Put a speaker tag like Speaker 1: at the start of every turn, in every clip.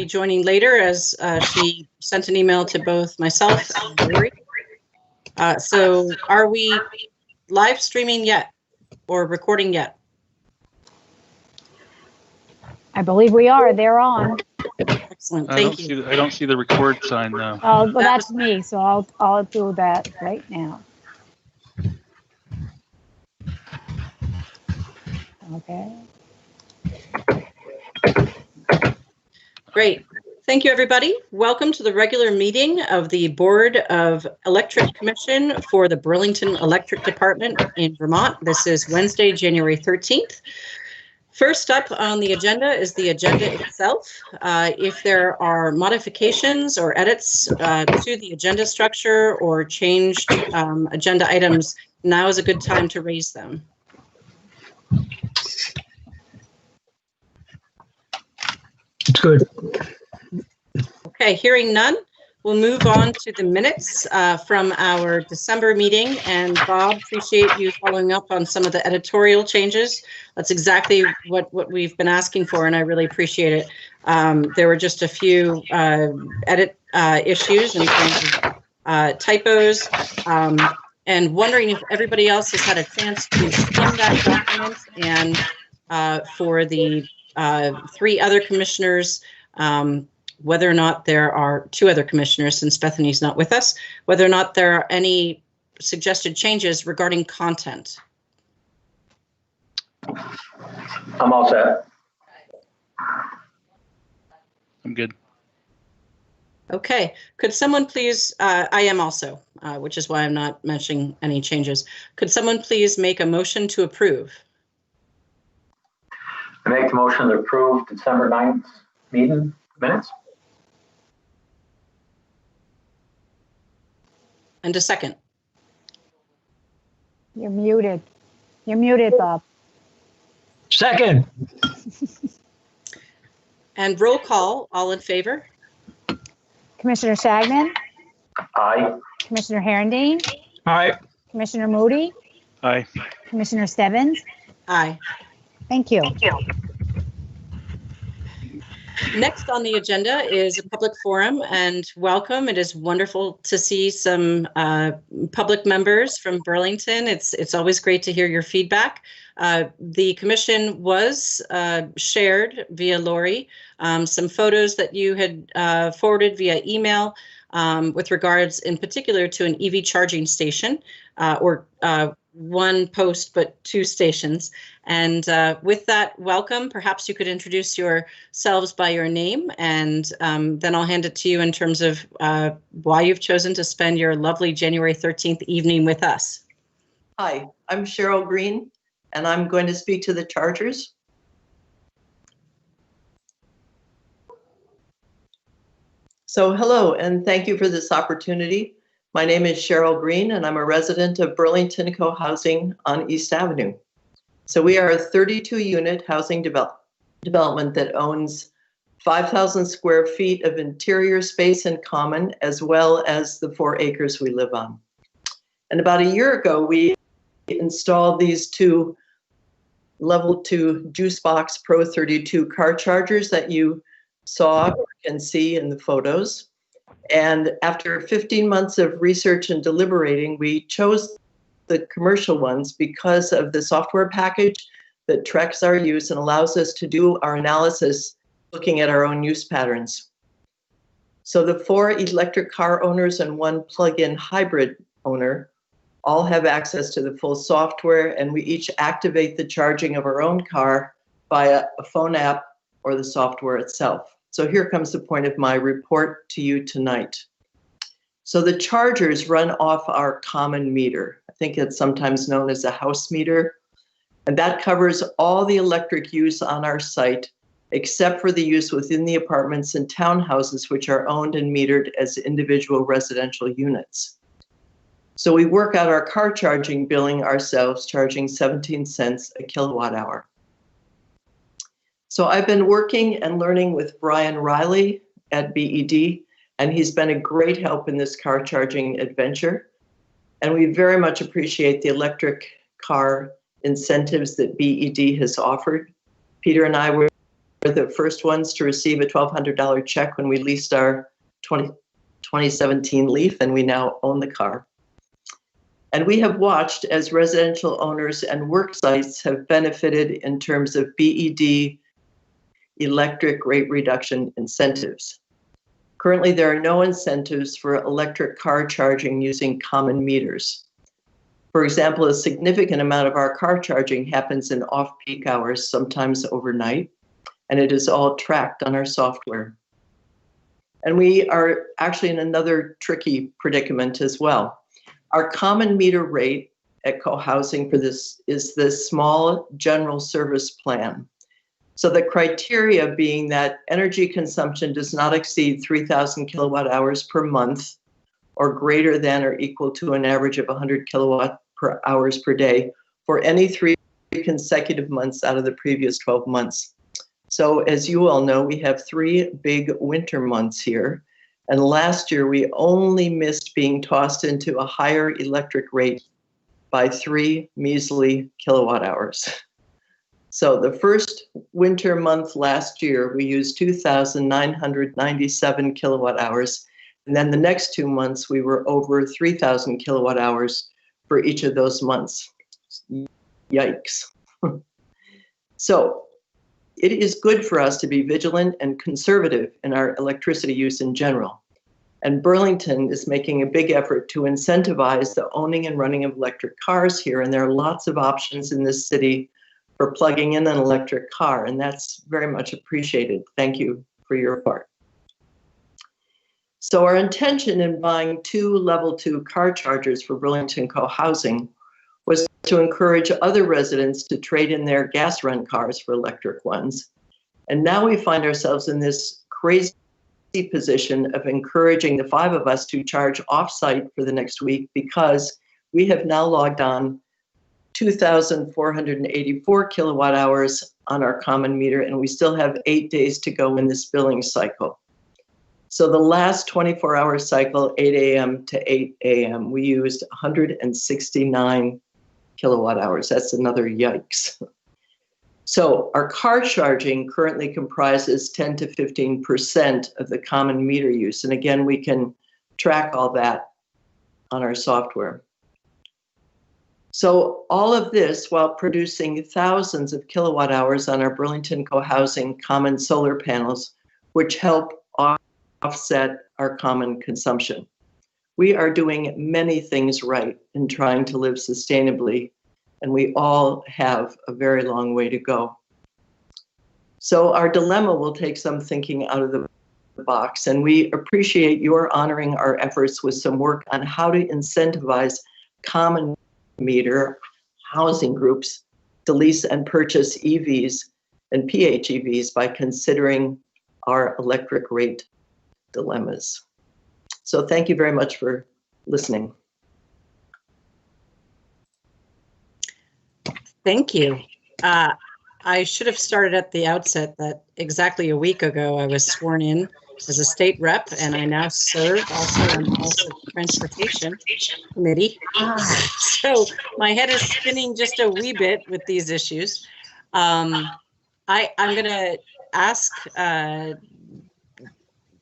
Speaker 1: Joining later, as she sent an email to both myself and Lori. So are we live streaming yet or recording yet?
Speaker 2: I believe we are. They're on.
Speaker 1: Excellent. Thank you.
Speaker 3: I don't see the record sign though.
Speaker 2: Oh, well, that's me. So I'll do that right now. Okay.
Speaker 1: Great. Thank you, everybody. Welcome to the regular meeting of the Board of Electric Commission for the Burlington Electric Department in Vermont. This is Wednesday, January 13th. First up on the agenda is the agenda itself. If there are modifications or edits to the agenda structure or changed agenda items, now is a good time to raise them.
Speaker 4: It's good.
Speaker 1: Okay, hearing none, we'll move on to the minutes from our December meeting. And Bob, appreciate you following up on some of the editorial changes. That's exactly what we've been asking for, and I really appreciate it. There were just a few edit issues in terms of typos, and wondering if everybody else has had a chance to skim that document, and for the 3 other commissioners, whether or not there are 2 other commissioners, since Bethany's not with us, whether or not there are any suggested changes regarding content.
Speaker 4: I'm all set.
Speaker 3: I'm good.
Speaker 1: Okay, could someone please, I am also, which is why I'm not mentioning any changes. Could someone please make a motion to approve?
Speaker 4: I make the motion to approve December 9th meeting minutes.
Speaker 1: And a second.
Speaker 2: You're muted. You're muted, Bob.
Speaker 4: Second.
Speaker 1: And roll call, all in favor?
Speaker 2: Commissioner Shagnon,
Speaker 4: Aye.
Speaker 2: Commissioner Herendeen,
Speaker 4: Aye.
Speaker 2: Commissioner Moody,
Speaker 3: Aye.
Speaker 2: Commissioner Stebbins.
Speaker 1: Aye.
Speaker 2: Thank you.
Speaker 1: Next on the agenda is a public forum, and welcome. It is wonderful to see some public members from Burlington. It's always great to hear your feedback. The commission was shared via Lori, some photos that you had forwarded via email with regards in particular to an EV charging station, or one post but 2 stations. And with that, welcome. Perhaps you could introduce yourselves by your name, and then I'll hand it to you in terms of why you've chosen to spend your lovely January 13th evening with us.
Speaker 5: Hi, I'm Cheryl Green, and I'm going to speak to the chargers. So hello, and thank you for this opportunity. My name is Cheryl Green, and I'm a resident of Burlington Co-housing on East Avenue. So we are a 32-unit housing development that owns 5,000 square feet of interior space in common, as well as the 4 acres we live on. And about a year ago, we installed these 2 level 2 Juicebox Pro 32 car chargers that you saw or can see in the photos. And after 15 months of research and deliberating, we chose the commercial ones because of the software package that tracks our use and allows us to do our analysis looking at our own use patterns. So the 4 electric car owners and 1 plug-in hybrid owner all have access to the full software, and we each activate the charging of our own car via a phone app or the software itself. So here comes the point of my report to you tonight. So the chargers run off our common meter. I think it's sometimes known as a house meter. And that covers all the electric use on our site, except for the use within the apartments and townhouses, which are owned and metered as individual residential units. So we work out our car charging billing ourselves, charging 17 cents a kilowatt hour. So I've been working and learning with Brian Riley at BED, and he's been a great help in this car charging adventure. And we very much appreciate the electric car incentives that BED has offered. Peter and I were the first ones to receive a $1,200 check when we leased our 2017 Leaf, and we now own the car. And we have watched as residential owners and work sites have benefited in terms of BED electric rate reduction incentives. Currently, there are no incentives for electric car charging using common meters. For example, a significant amount of our car charging happens in off-peak hours, sometimes overnight, and it is all tracked on our software. And we are actually in another tricky predicament as well. Our common meter rate at co-housing for this is the small general service plan. So the criteria being that energy consumption does not exceed 3,000 kilowatt hours per month or greater than or equal to an average of 100 kilowatt per hours per day for any 3 consecutive months out of the previous 12 months. So as you all know, we have 3 big winter months here. And last year, we only missed being tossed into a higher electric rate by 3 measly kilowatt hours. So the first winter month last year, we used 2,997 kilowatt hours. And then the next 2 months, we were over 3,000 kilowatt hours for each of those months. Yikes. So it is good for us to be vigilant and conservative in our electricity use in general. And Burlington is making a big effort to incentivize the owning and running of electric cars here. And there are lots of options in this city for plugging in an electric car, and that's very much appreciated. Thank you for your part. So our intention in buying 2 level 2 car chargers for Burlington co-housing was to encourage other residents to trade in their gas run cars for electric ones. And now we find ourselves in this crazy position of encouraging the 5 of us to charge off-site for the next week because we have now logged on 2,484 kilowatt hours on our common meter, and we still have 8 days to go in this billing cycle. So the last 24-hour cycle, 8 a.m. to 8 a.m., we used 169 kilowatt hours. That's another yikes. So our car charging currently comprises 10 to 15% of the common meter use. And again, we can track all that on our software. So all of this while producing thousands of kilowatt hours on our Burlington co-housing common solar panels, which help offset our common consumption. We are doing many things right in trying to live sustainably, and we all have a very long way to go. So our dilemma will take some thinking out of the box, and we appreciate your honoring our efforts with some work on how to incentivize common meter housing groups to lease and purchase EVs and PHEVs by considering our electric rate dilemmas. So thank you very much for listening.
Speaker 1: Thank you. I should have started at the outset that exactly a week ago I was sworn in as a state rep, and I now serve also on the House of Transportation Committee. So my head is spinning just a wee bit with these issues. I'm going to ask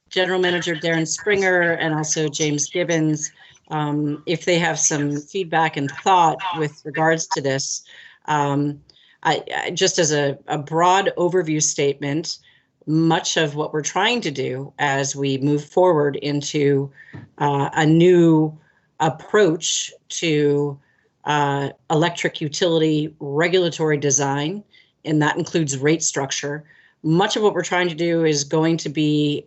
Speaker 1: General Manager Darren Springer and also James Gibbons if they have some feedback and thought with regards to this. I just as a broad overview statement, much of what we're trying to do as we move forward into a new approach to electric utility regulatory design, and that includes rate structure, much of what we're trying to do is going to be,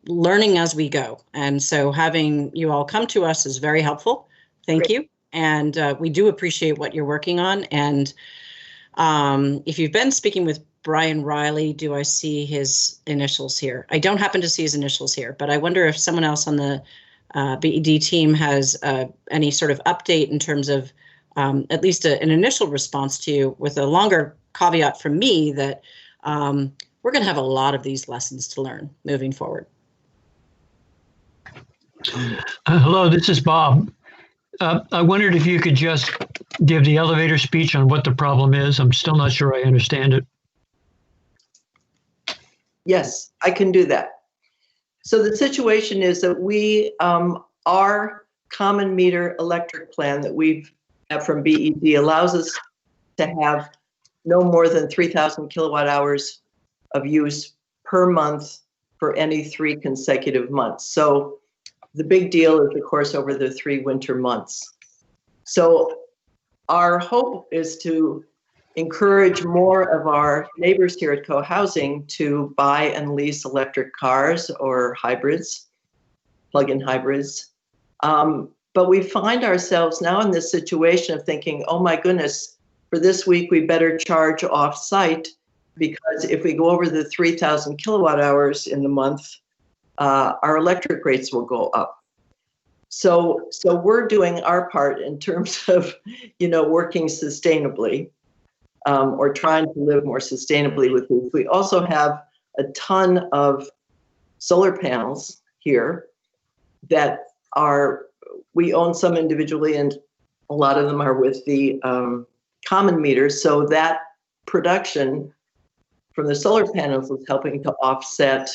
Speaker 1: learning as we go. And so having you all come to us is very helpful. Thank you. And we do appreciate what you're working on. And if you've been speaking with Brian Riley, do I see his initials here? I don't happen to see his initials here, but I wonder if someone else on the BED team has any sort of update in terms of at least an initial response to you, with a longer caveat from me that we're going to have a lot of these lessons to learn moving forward.
Speaker 6: Hello, this is Bob. I wondered if you could just give the elevator speech on what the problem is. I'm still not sure I understand it.
Speaker 5: Yes, I can do that. So the situation is that our common meter electric plan that we have from BED allows us to have no more than 3,000 kilowatt hours of use per month for any 3 consecutive months. So the big deal is, of course, over the 3 winter months. So our hope is to encourage more of our neighbors here at co-housing to buy and lease electric cars or hybrids, plug-in hybrids. But we find ourselves now in this situation of thinking, oh my goodness, for this week we better charge off-site, because if we go over the 3,000 kilowatt hours in the month, our electric rates will go up. So we're doing our part in terms of, working sustainably, or trying to live more sustainably with these. We also have a ton of solar panels here that we own some individually, and a lot of them are with the common meters. So that production from the solar panels is helping to offset,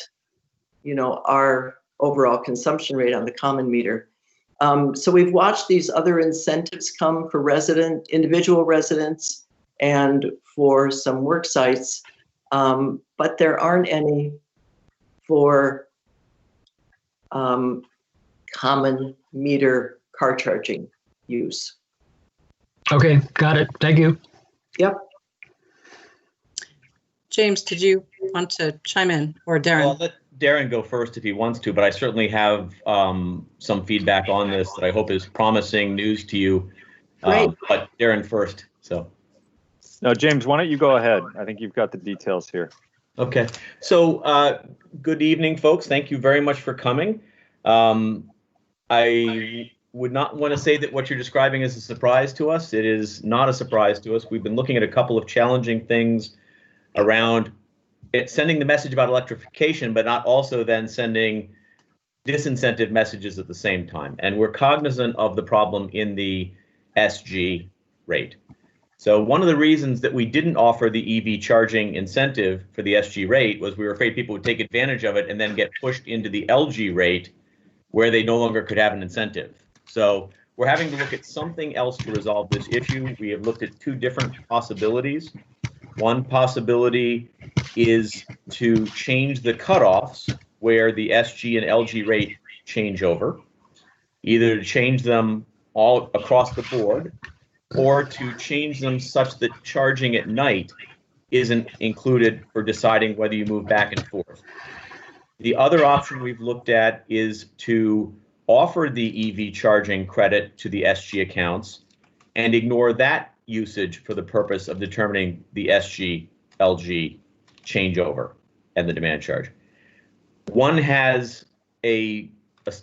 Speaker 5: our overall consumption rate on the common meter. So we've watched these other incentives come for individual residents and for some work sites, but there aren't any for common meter car charging use.
Speaker 6: Okay, got it. Thank you.
Speaker 5: Yep.
Speaker 1: James, did you want to chime in, or Darren?
Speaker 7: Well, I'll let Darren go first if he wants to, but I certainly have some feedback on this that I hope is promising news to you.
Speaker 5: Great.
Speaker 7: But Darren first. So.
Speaker 8: No, James, why don't you go ahead? I think you've got the details here.
Speaker 7: Okay. So good evening, folks. Thank you very much for coming. I would not want to say that what you're describing is a surprise to us. It is not a surprise to us. We've been looking at a couple of challenging things around sending the message about electrification, but not also then sending disincentive messages at the same time. And we're cognizant of the problem in the SG rate. So one of the reasons that we didn't offer the EV charging incentive for the SG rate was we were afraid people would take advantage of it and then get pushed into the LG rate where they no longer could have an incentive. So we're having to look at something else to resolve this issue. We have looked at 2 different possibilities. One possibility is to change the cutoffs where the SG and LG rate change over, either to change them all across the board or to change them such that charging at night isn't included for deciding whether you move back and forth. The other option we've looked at is to offer the EV charging credit to the SG accounts and ignore that usage for the purpose of determining the SG LG changeover and the demand charge. One has an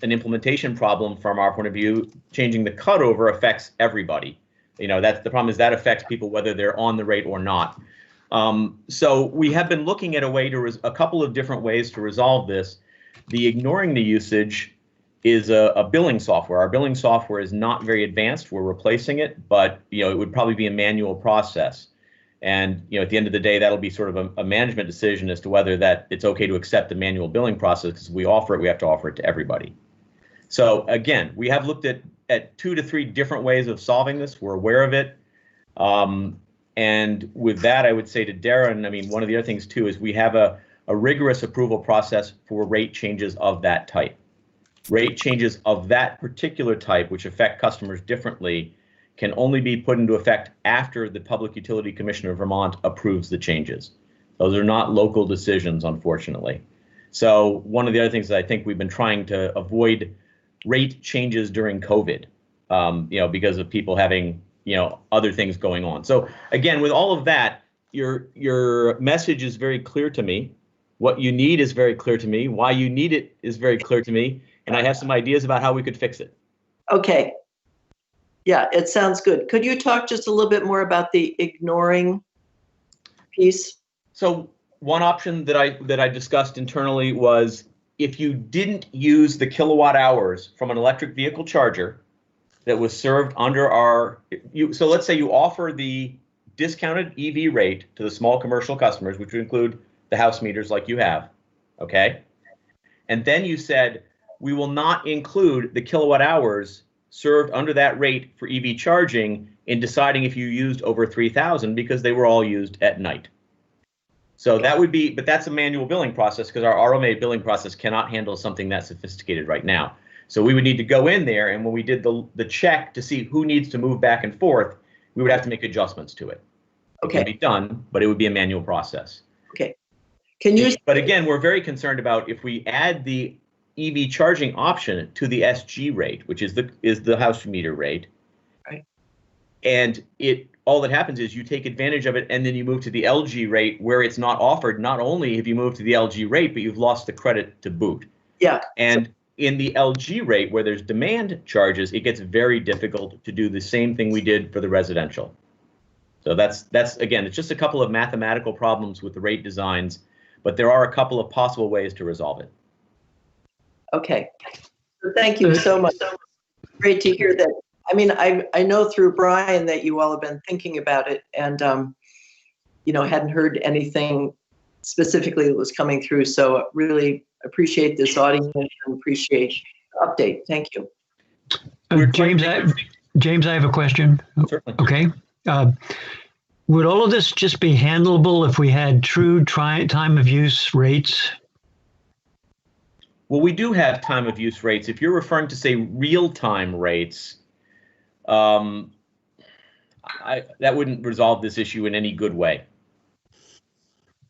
Speaker 7: implementation problem from our point of view. Changing the cutover affects everybody. That's the problem, is that affects people whether they're on the rate or not. So we have been looking at a couple of different ways to resolve this. The ignoring the usage is a billing software. Our billing software is not very advanced. We're replacing it, but it would probably be a manual process. And at the end of the day, that'll be sort of a management decision as to whether that it's okay to accept the manual billing process, because we offer it, we have to offer it to everybody. So again, we have looked at 2 to 3 different ways of solving this. We're aware of it. And with that, I would say to Darren, one of the other things too is we have a rigorous approval process for rate changes of that type. Rate changes of that particular type, which affect customers differently, can only be put into effect after the Public Utility Commission of Vermont approves the changes. Those are not local decisions, unfortunately. So one of the other things that I think we've been trying to avoid rate changes during COVID, because of people having, other things going on. So again, with all of that, your message is very clear to me. What you need is very clear to me. Why you need it is very clear to me. And I have some ideas about how we could fix it.
Speaker 5: Okay. Yeah, it sounds good. Could you talk just a little bit more about the ignoring piece?
Speaker 7: So one option that I discussed internally was if you didn't use the kilowatt hours from an electric vehicle charger that was served under so let's say you offer the discounted EV rate to the small commercial customers, which would include the house meters like you have, okay? And then you said, we will not include the kilowatt hours served under that rate for EV charging in deciding if you used over 3,000 because they were all used at night. So that would be, but that's a manual billing process because our automated billing process cannot handle something that sophisticated right now. So we would need to go in there, and when we did the check to see who needs to move back and forth, we would have to make adjustments to it.
Speaker 5: Okay.
Speaker 7: It can be done, but it would be a manual process.
Speaker 5: Okay. Can you?
Speaker 7: But again, we're very concerned about if we add the EV charging option to the SG rate, which is the house meter rate.
Speaker 5: Right.
Speaker 7: And all that happens is you take advantage of it and then you move to the LG rate where it's not offered. Not only have you moved to the LG rate, but you've lost the credit to boot.
Speaker 5: Yeah.
Speaker 7: And in the LG rate where there's demand charges, it gets very difficult to do the same thing we did for the residential. So that's again, it's just a couple of mathematical problems with the rate designs, but there are a couple of possible ways to resolve it.
Speaker 5: Okay. Thank you so much. Great to hear that. I mean, I know through Brian that you all have been thinking about it and, hadn't heard anything specifically that was coming through. So really appreciate this audience and appreciate the update. Thank you.
Speaker 6: James, I have a question.
Speaker 7: Certainly.
Speaker 6: Okay. Would all of this just be handleable if we had true time of use rates?
Speaker 7: Well, we do have time of use rates. If you're referring to, say, real-time rates, that wouldn't resolve this issue in any good way.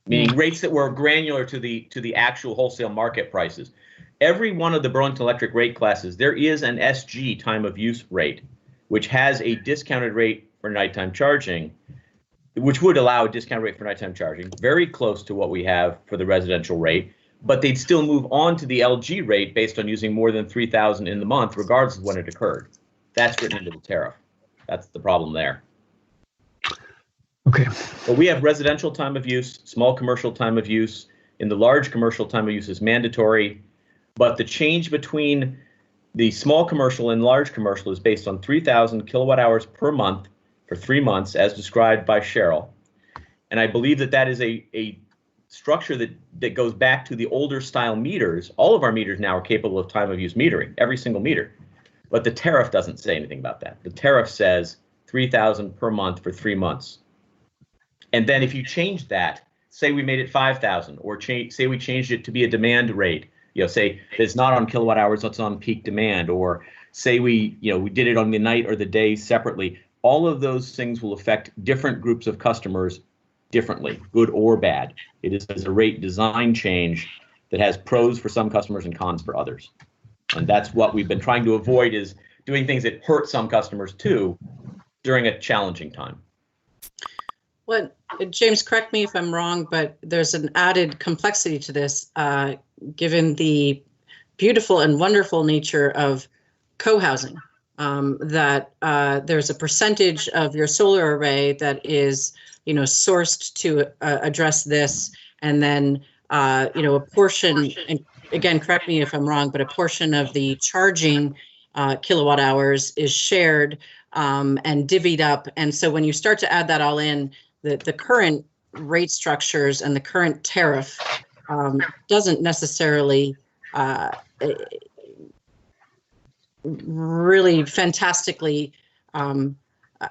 Speaker 7: Meaning rates that were granular to the actual wholesale market prices. Every one of the Burlington Electric rate classes, there is an SG time of use rate, which has a discounted rate for nighttime charging, which would allow a discount rate for nighttime charging, very close to what we have for the residential rate. But they'd still move on to the LG rate based on using more than 3,000 in the month, regardless of when it occurred. That's written into the tariff. That's the problem there.
Speaker 6: Okay.
Speaker 7: But we have residential time of use, small commercial time of use. In the large commercial, time of use is mandatory. But the change between the small commercial and large commercial is based on 3,000 kilowatt hours per month for 3 months, as described by Cheryl. And I believe that is a structure that goes back to the older style meters. All of our meters now are capable of time of use metering, every single meter. But the tariff doesn't say anything about that. The tariff says 3,000 per month for 3 months. And then if you change that, say we made it 5,000, or say we changed it to be a demand rate, say it's not on kilowatt hours, it's on peak demand, or say we did it on the night or the day separately. All of those things will affect different groups of customers differently, good or bad. It is a rate design change that has pros for some customers and cons for others. And that's what we've been trying to avoid, is doing things that hurt some customers too during a challenging time.
Speaker 1: Well, James, correct me if I'm wrong, but there's an added complexity to this, given the beautiful and wonderful nature of co-housing, that there's a percentage of your solar array that is sourced to address this, and then a portion, and again, correct me if I'm wrong, but a portion of the charging kilowatt hours is shared and divvied up. And so when you start to add that all in, the current rate structures and the current tariff doesn't necessarily really fantastically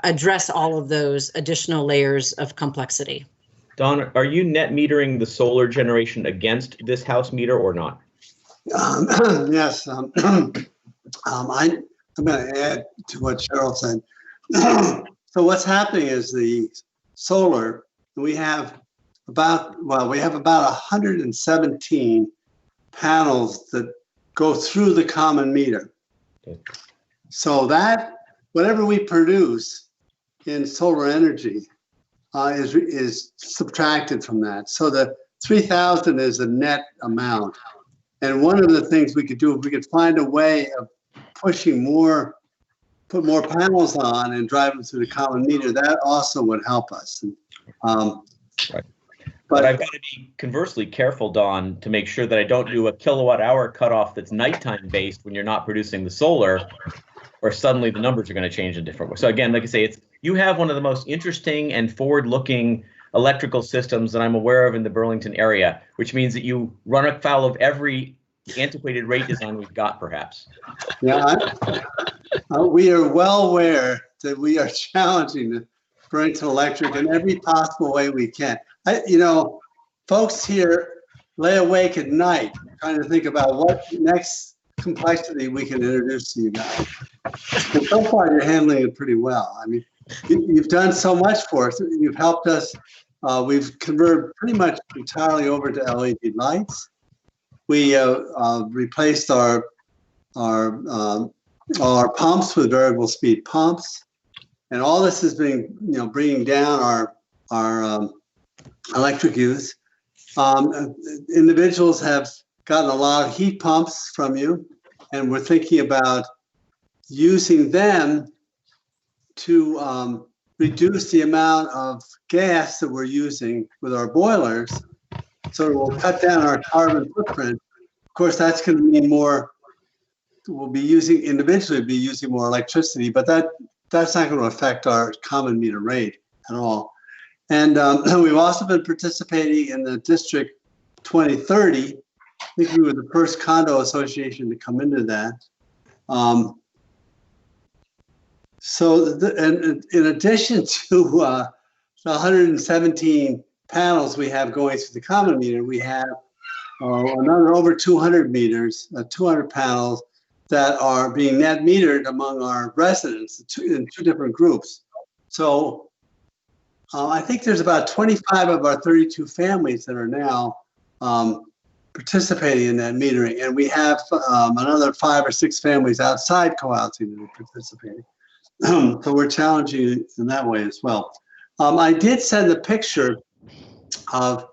Speaker 1: address all of those additional layers of complexity.
Speaker 7: Don, are you net metering the solar generation against this house meter or not?
Speaker 9: Yes. I'm going to add to what Cheryl said. So what's happening is the solar, we have about 117 panels that go through the common meter.
Speaker 7: Okay.
Speaker 9: So that whatever we produce in solar energy is subtracted from that. So the 3,000 is a net amount. And one of the things we could do, if we could find a way of pushing more, put more panels on and drive them through the common meter, that also would help us.
Speaker 7: Right. But I've got to be conversely careful, Don, to make sure that I don't do a kilowatt hour cutoff that's nighttime based when you're not producing the solar, or suddenly the numbers are going to change in different ways. So again, like I say, you have one of the most interesting and forward-looking electrical systems that I'm aware of in the Burlington area, which means that you run afoul of every antiquated rate design we've got, perhaps.
Speaker 9: Yeah, we are well aware that we are challenging the Burlington Electric in every possible way we can. Folks here lay awake at night trying to think about what next complexity we can introduce to you guys. And so far, you're handling it pretty well. I mean, you've done so much for us. You've helped us. We've converted pretty much entirely over to LED lights. We replaced our pumps with variable speed pumps, and all this has been, bringing down our electric use. Individuals have gotten a lot of heat pumps from you, and we're thinking about using them to reduce the amount of gas that we're using with our boilers, so it will cut down our carbon footprint. Of course, that's going to mean we'll be using more electricity, but that's not going to affect our common meter rate at all. And we've also been participating in the District 2030. I think we were the first condo association to come into that. And in addition to the 117 panels we have going through the common meter, we have another over 200 panels that are being net metered among our residents in two different groups. So I think there's about 25 of our 32 families that are now participating in that metering, and we have another 5 or 6 families outside co-housing that are participating. So we're challenging in that way as well. I did send a picture of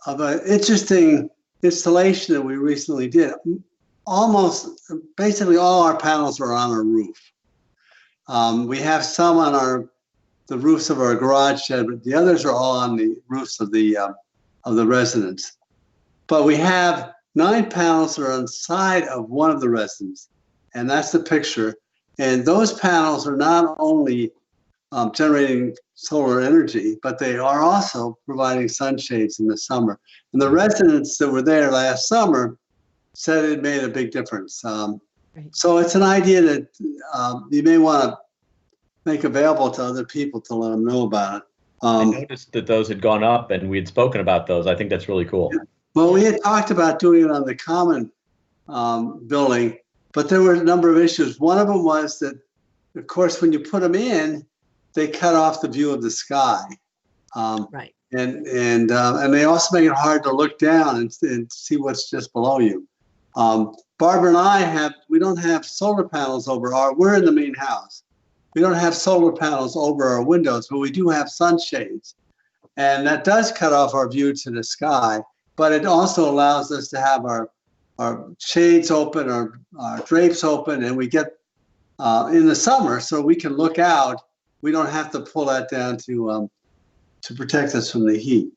Speaker 9: an interesting installation that we recently did. Basically all our panels are on our roof. We have some on the roofs of our garage shed, but the others are all on the roofs of the residents. But we have 9 panels that are on the side of one of the residents, and that's the picture. And those panels are not only generating solar energy, but they are also providing sunshades in the summer. And the residents that were there last summer said it made a big difference. So it's an idea that you may want to make available to other people to let them know about it.
Speaker 7: I noticed that those had gone up, and we had spoken about those. I think that's really cool.
Speaker 9: Yeah. Well, we had talked about doing it on the common building, but there were a number of issues. One of them was that, of course, when you put them in, they cut off the view of the sky.
Speaker 1: Right.
Speaker 9: And they also make it hard to look down and see what's just below you. Barbara and I we don't have solar panels we're in the main house. We don't have solar panels over our windows, but we do have sunshades. And that does cut off our view to the sky, but it also allows us to have our shades open, our drapes open, and we get in the summer so we can look out. We don't have to pull that down to protect us from the heat.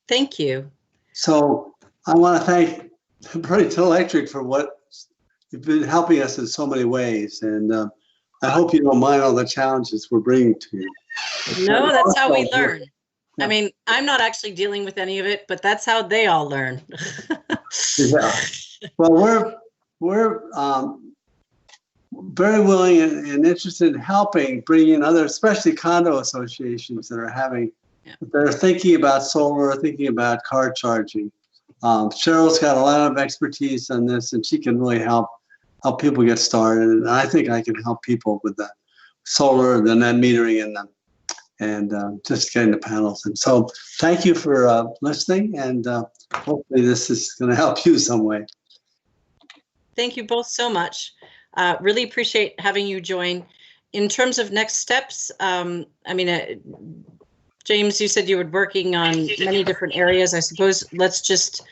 Speaker 1: Thank you.
Speaker 9: So I want to thank Burlington Electric for what you've been helping us in so many ways, and I hope you don't mind all the challenges we're bringing to you.
Speaker 1: No, that's how we learn. I mean, I'm not actually dealing with any of it, but that's how they all learn.
Speaker 9: Yeah. Well, we're very willing and interested in helping bring in other, especially condo associations that are thinking about solar, thinking about car charging. Cheryl's got a lot of expertise on this, and she can really help help people get started. And I think I can help people with the solar, the net metering, and just getting the panels. And so thank you for listening, and hopefully this is going to help you some way.
Speaker 1: Thank you both so much. Really appreciate having you join. In terms of next steps, James, you said you were working on many different areas. I suppose let's just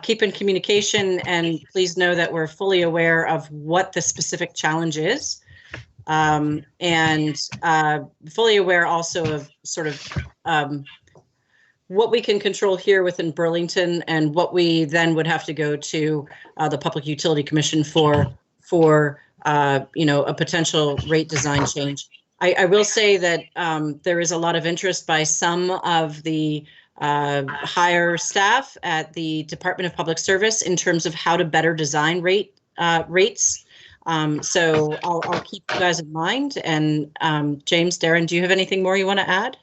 Speaker 1: keep in communication, and please know that we're fully aware of what the specific challenge is. And fully aware also of sort of what we can control here within Burlington and what we then would have to go to the Public Utility Commission for a potential rate design change. I will say that there is a lot of interest by some of the higher staff at the Department of Public Service in terms of how to better design rates. So I'll keep you guys in mind. And James, Darren, do you have anything more you want to add?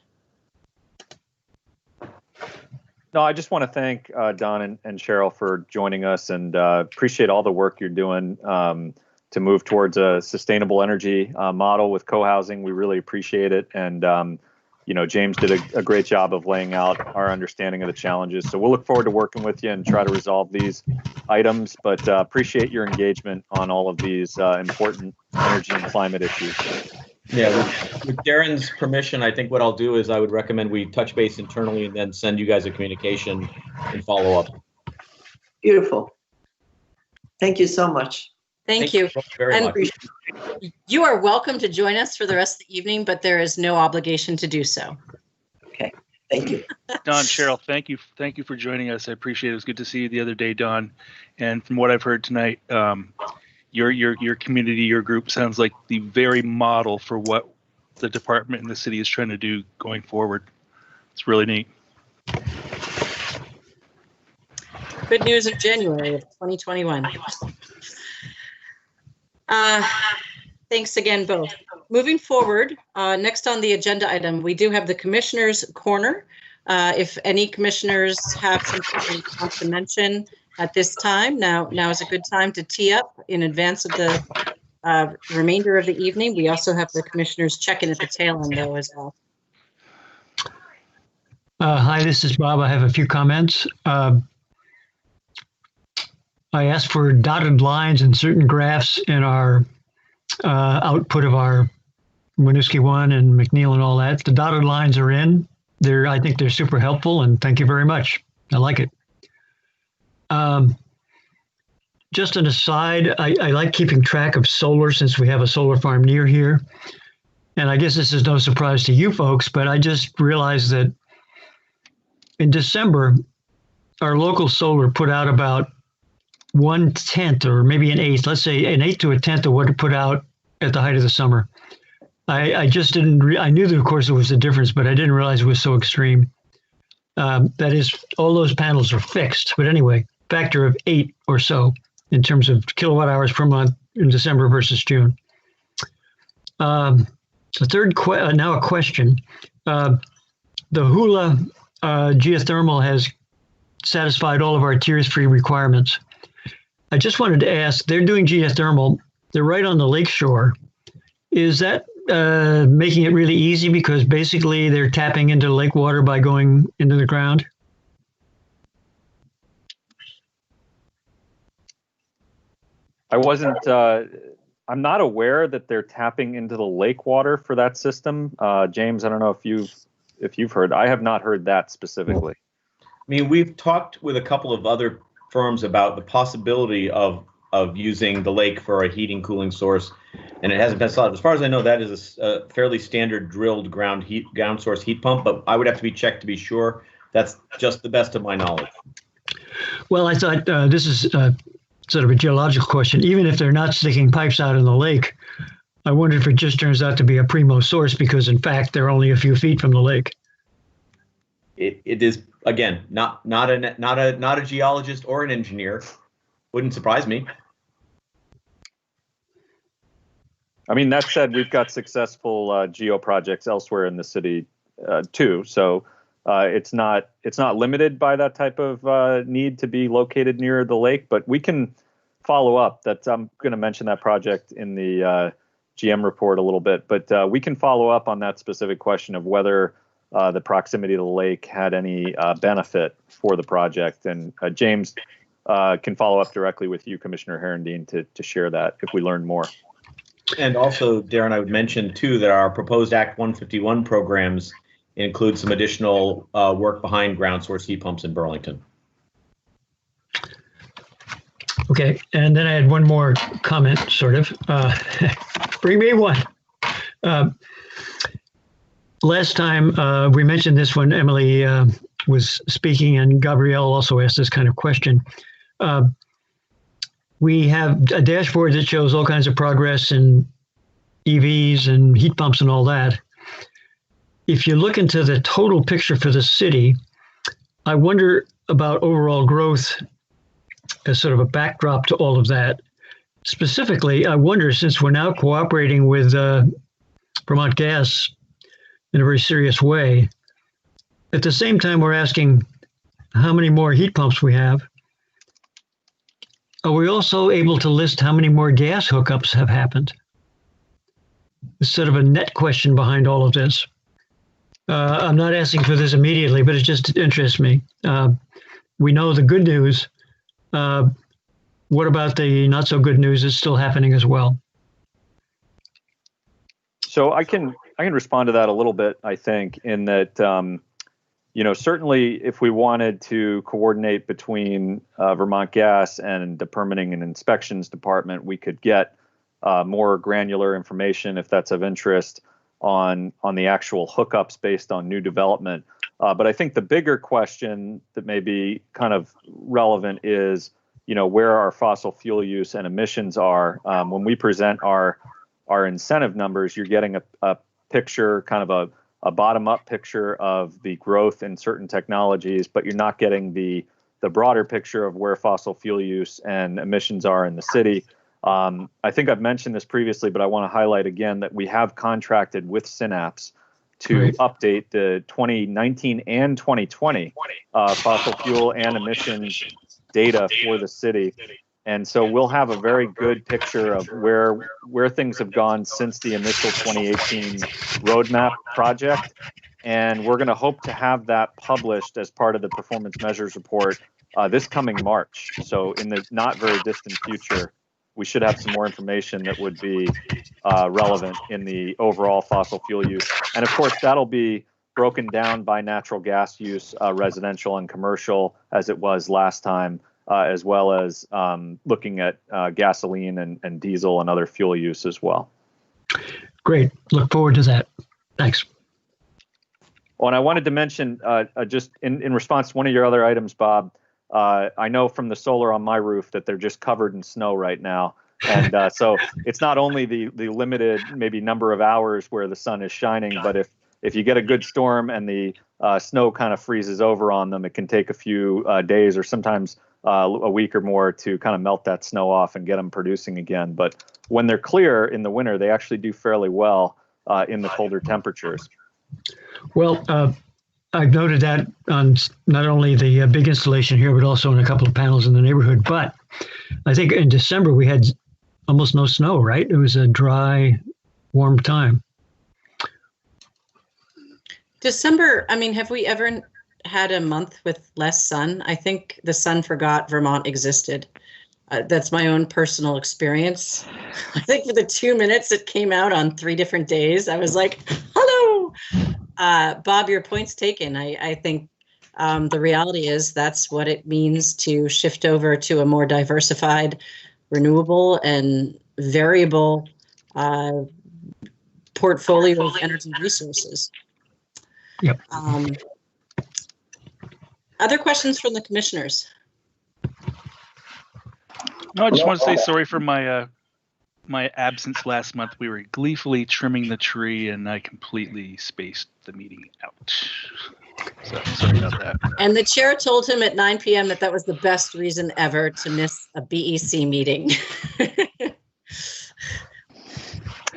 Speaker 8: No, I just want to thank Don and Cheryl for joining us, and appreciate all the work you're doing to move towards a sustainable energy model with co-housing. We really appreciate it. And, James did a great job of laying out our understanding of the challenges. So we'll look forward to working with you and try to resolve these items, but appreciate your engagement on all of these important energy and climate issues.
Speaker 7: Yeah, with Darren's permission, I think what I'll do is I would recommend we touch base internally and then send you guys a communication and follow up.
Speaker 5: Beautiful. Thank you so much.
Speaker 1: Thank you.
Speaker 7: Very much.
Speaker 1: You are welcome to join us for the rest of the evening, but there is no obligation to do so.
Speaker 5: Okay, thank you.
Speaker 3: Don, Cheryl, thank you for joining us. I appreciate it. It was good to see you the other day, Don. And from what I've heard tonight, your community, your group sounds like the very model for what the department and the city is trying to do going forward. It's really neat.
Speaker 1: Good news in January of 2021. Thanks again, both. Moving forward, next on the agenda item, we do have the Commissioner's Corner. If any commissioners have something they want to mention at this time, now is a good time to tee up in advance of the remainder of the evening. We also have the Commissioner's check-in at the tail end, though, as well.
Speaker 6: Hi, this is Bob. I have a few comments. I asked for dotted lines in certain graphs in our output of our Winooski 1 and McNeil and all that. The dotted lines are in. I think they're super helpful, and thank you very much. I like it. Just an aside, I like keeping track of solar since we have a solar farm near here. And I guess this is no surprise to you folks, but I just realized that in December, our local solar put out about 1/10 or maybe an eighth, let's say an eighth to a tenth of what it put out at the height of the summer. I just didn't, I knew that of course there was a difference, but I didn't realize it was so extreme. That is, all those panels are fixed, but anyway, factor of 8 or so in terms of kilowatt hours per month in December versus June. The third, now a question. The Hula geothermal has satisfied all of our tiers 3 requirements. I just wanted to ask, they're doing geothermal, they're right on the lakeshore. Is that making it really easy because basically they're tapping into lake water by going into the ground?
Speaker 8: I'm not aware that they're tapping into the lake water for that system. James, I don't know if you've heard. I have not heard that specifically.
Speaker 7: I mean, we've talked with a couple of other firms about the possibility of using the lake for a heating cooling source, and it hasn't been solved. As far as I know, that is a fairly standard drilled ground source heat pump, but I would have to be checked to be sure. That's just the best of my knowledge.
Speaker 6: Well, I thought this is sort of a geological question. Even if they're not sticking pipes out in the lake, I wonder if it just turns out to be a primo source because in fact they're only a few feet from the lake.
Speaker 7: It is, again, not a geologist or an engineer. Wouldn't surprise me.
Speaker 8: I mean, that said, we've got successful geo projects elsewhere in the city too. So it's not limited by that type of need to be located near the lake, but we can follow up. I'm going to mention that project in the GM report a little bit, but we can follow up on that specific question of whether the proximity to the lake had any benefit for the project. And James can follow up directly with you, Commissioner Herendeen, to share that if we learn more.
Speaker 7: And also, Darren, I would mention too that our proposed Act 151 programs include some additional work behind ground source heat pumps in Burlington.
Speaker 6: Okay, and then I had one more comment, sort of. Bring me one. Last time we mentioned this when Emily was speaking, and Gabrielle also asked this kind of question. We have a dashboard that shows all kinds of progress in EVs and heat pumps and all that. If you look into the total picture for the city, I wonder about overall growth as sort of a backdrop to all of that. Specifically, I wonder, since we're now cooperating with Vermont Gas in a very serious way, at the same time we're asking how many more heat pumps we have, are we also able to list how many more gas hookups have happened? It's sort of a net question behind all of this. I'm not asking for this immediately, but it just interests me. We know the good news. What about the not so good news is still happening as well?
Speaker 8: So I can respond to that a little bit, I think, in that, certainly if we wanted to coordinate between Vermont Gas and the Permitting and Inspections Department, we could get more granular information if that's of interest on the actual hookups based on new development. But I think the bigger question that may be kind of relevant is, where our fossil fuel use and emissions are. When we present our incentive numbers, you're getting a picture, kind of a bottom-up picture of the growth in certain technologies, but you're not getting the broader picture of where fossil fuel use and emissions are in the city. I think I've mentioned this previously, but I want to highlight again that we have contracted with Synapse to update the 2019 and 2020 fossil fuel and emissions data for the city. And so we'll have a very good picture of where things have gone since the initial 2018 roadmap project. And we're going to hope to have that published as part of the performance measures report this coming March. So in the not very distant future, we should have some more information that would be relevant in the overall fossil fuel use. And of course, that'll be broken down by natural gas use, residential and commercial, as it was last time, as well as looking at gasoline and diesel and other fuel use as well.
Speaker 6: Great. Look forward to that. Thanks.
Speaker 8: Oh, and I wanted to mention, just in response to one of your other items, Bob, I know from the solar on my roof that they're just covered in snow right now. And so it's not only the limited maybe number of hours where the sun is shining, but if you get a good storm and the snow kind of freezes over on them, it can take a few days or sometimes a week or more to kind of melt that snow off and get them producing again. But when they're clear in the winter, they actually do fairly well in the colder temperatures.
Speaker 6: Well, I've noted that on not only the big installation here, but also in a couple of panels in the neighborhood. But I think in December we had almost no snow, right? It was a dry, warm time.
Speaker 1: December, I mean, have we ever had a month with less sun? I think the sun forgot Vermont existed. That's my own personal experience. I think for the 2 minutes it came out on 3 different days, I was like, hello. Bob, your point's taken. I think the reality is that's what it means to shift over to a more diversified, renewable and variable portfolio of energy resources.
Speaker 6: Yep.
Speaker 1: Other questions from the commissioners?
Speaker 3: No, I just want to say sorry for my my absence last month. We were gleefully trimming the tree, and I completely spaced the meeting out. So sorry about that.
Speaker 1: And the chair told him at 9 p.m. that was the best reason ever to miss a BEC meeting.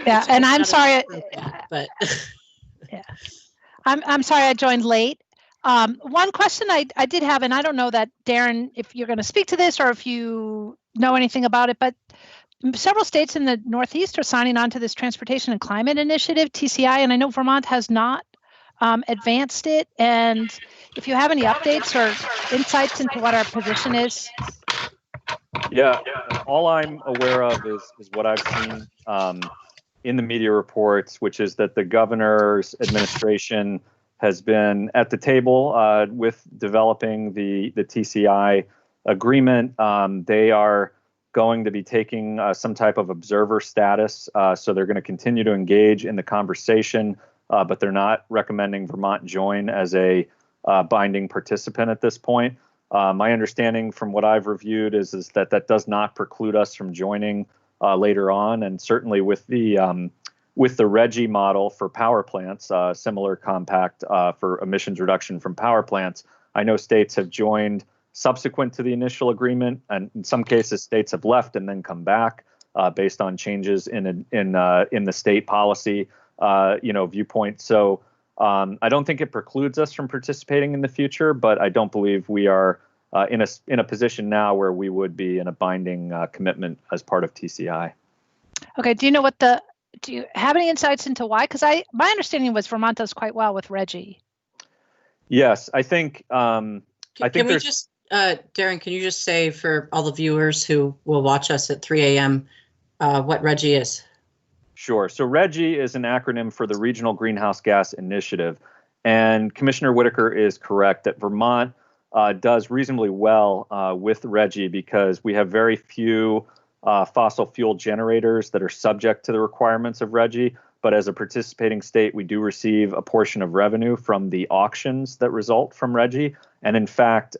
Speaker 2: Yeah, and I'm sorry.
Speaker 1: But
Speaker 2: Yeah, I'm sorry I joined late. One question I did have, and I don't know that, Darren, if you're going to speak to this or if you know anything about it, but several states in the Northeast are signing on to this Transportation and Climate Initiative, TCI, and I know Vermont has not advanced it. And if you have any updates or insights into what our position is.
Speaker 8: Yeah, all I'm aware of is what I've seen in the media reports, which is that the governor's administration has been at the table with developing the TCI agreement. They are going to be taking some type of observer status, so they're going to continue to engage in the conversation, but they're not recommending Vermont join as a binding participant at this point. My understanding from what I've reviewed is that that does not preclude us from joining later on, and certainly with the RGGI model for power plants, similar compact for emissions reduction from power plants. I know states have joined subsequent to the initial agreement, and in some cases states have left and then come back based on changes in the state policy viewpoint. So I don't think it precludes us from participating in the future, but I don't believe we are in a position now where we would be in a binding commitment as part of TCI.
Speaker 2: Okay. Do you have any insights into why? Because my understanding was Vermont does quite well with RGGI.
Speaker 8: Yes, I think.
Speaker 1: Darren, can you just say for all the viewers who will watch us at 3 a.m. What RGGI is?
Speaker 8: Sure. So RGGI is an acronym for the Regional Greenhouse Gas Initiative. And Commissioner Whitaker is correct that Vermont does reasonably well with RGGI because we have very few fossil fuel generators that are subject to the requirements of RGGI. But as a participating state, we do receive a portion of revenue from the auctions that result from RGGI. And in fact,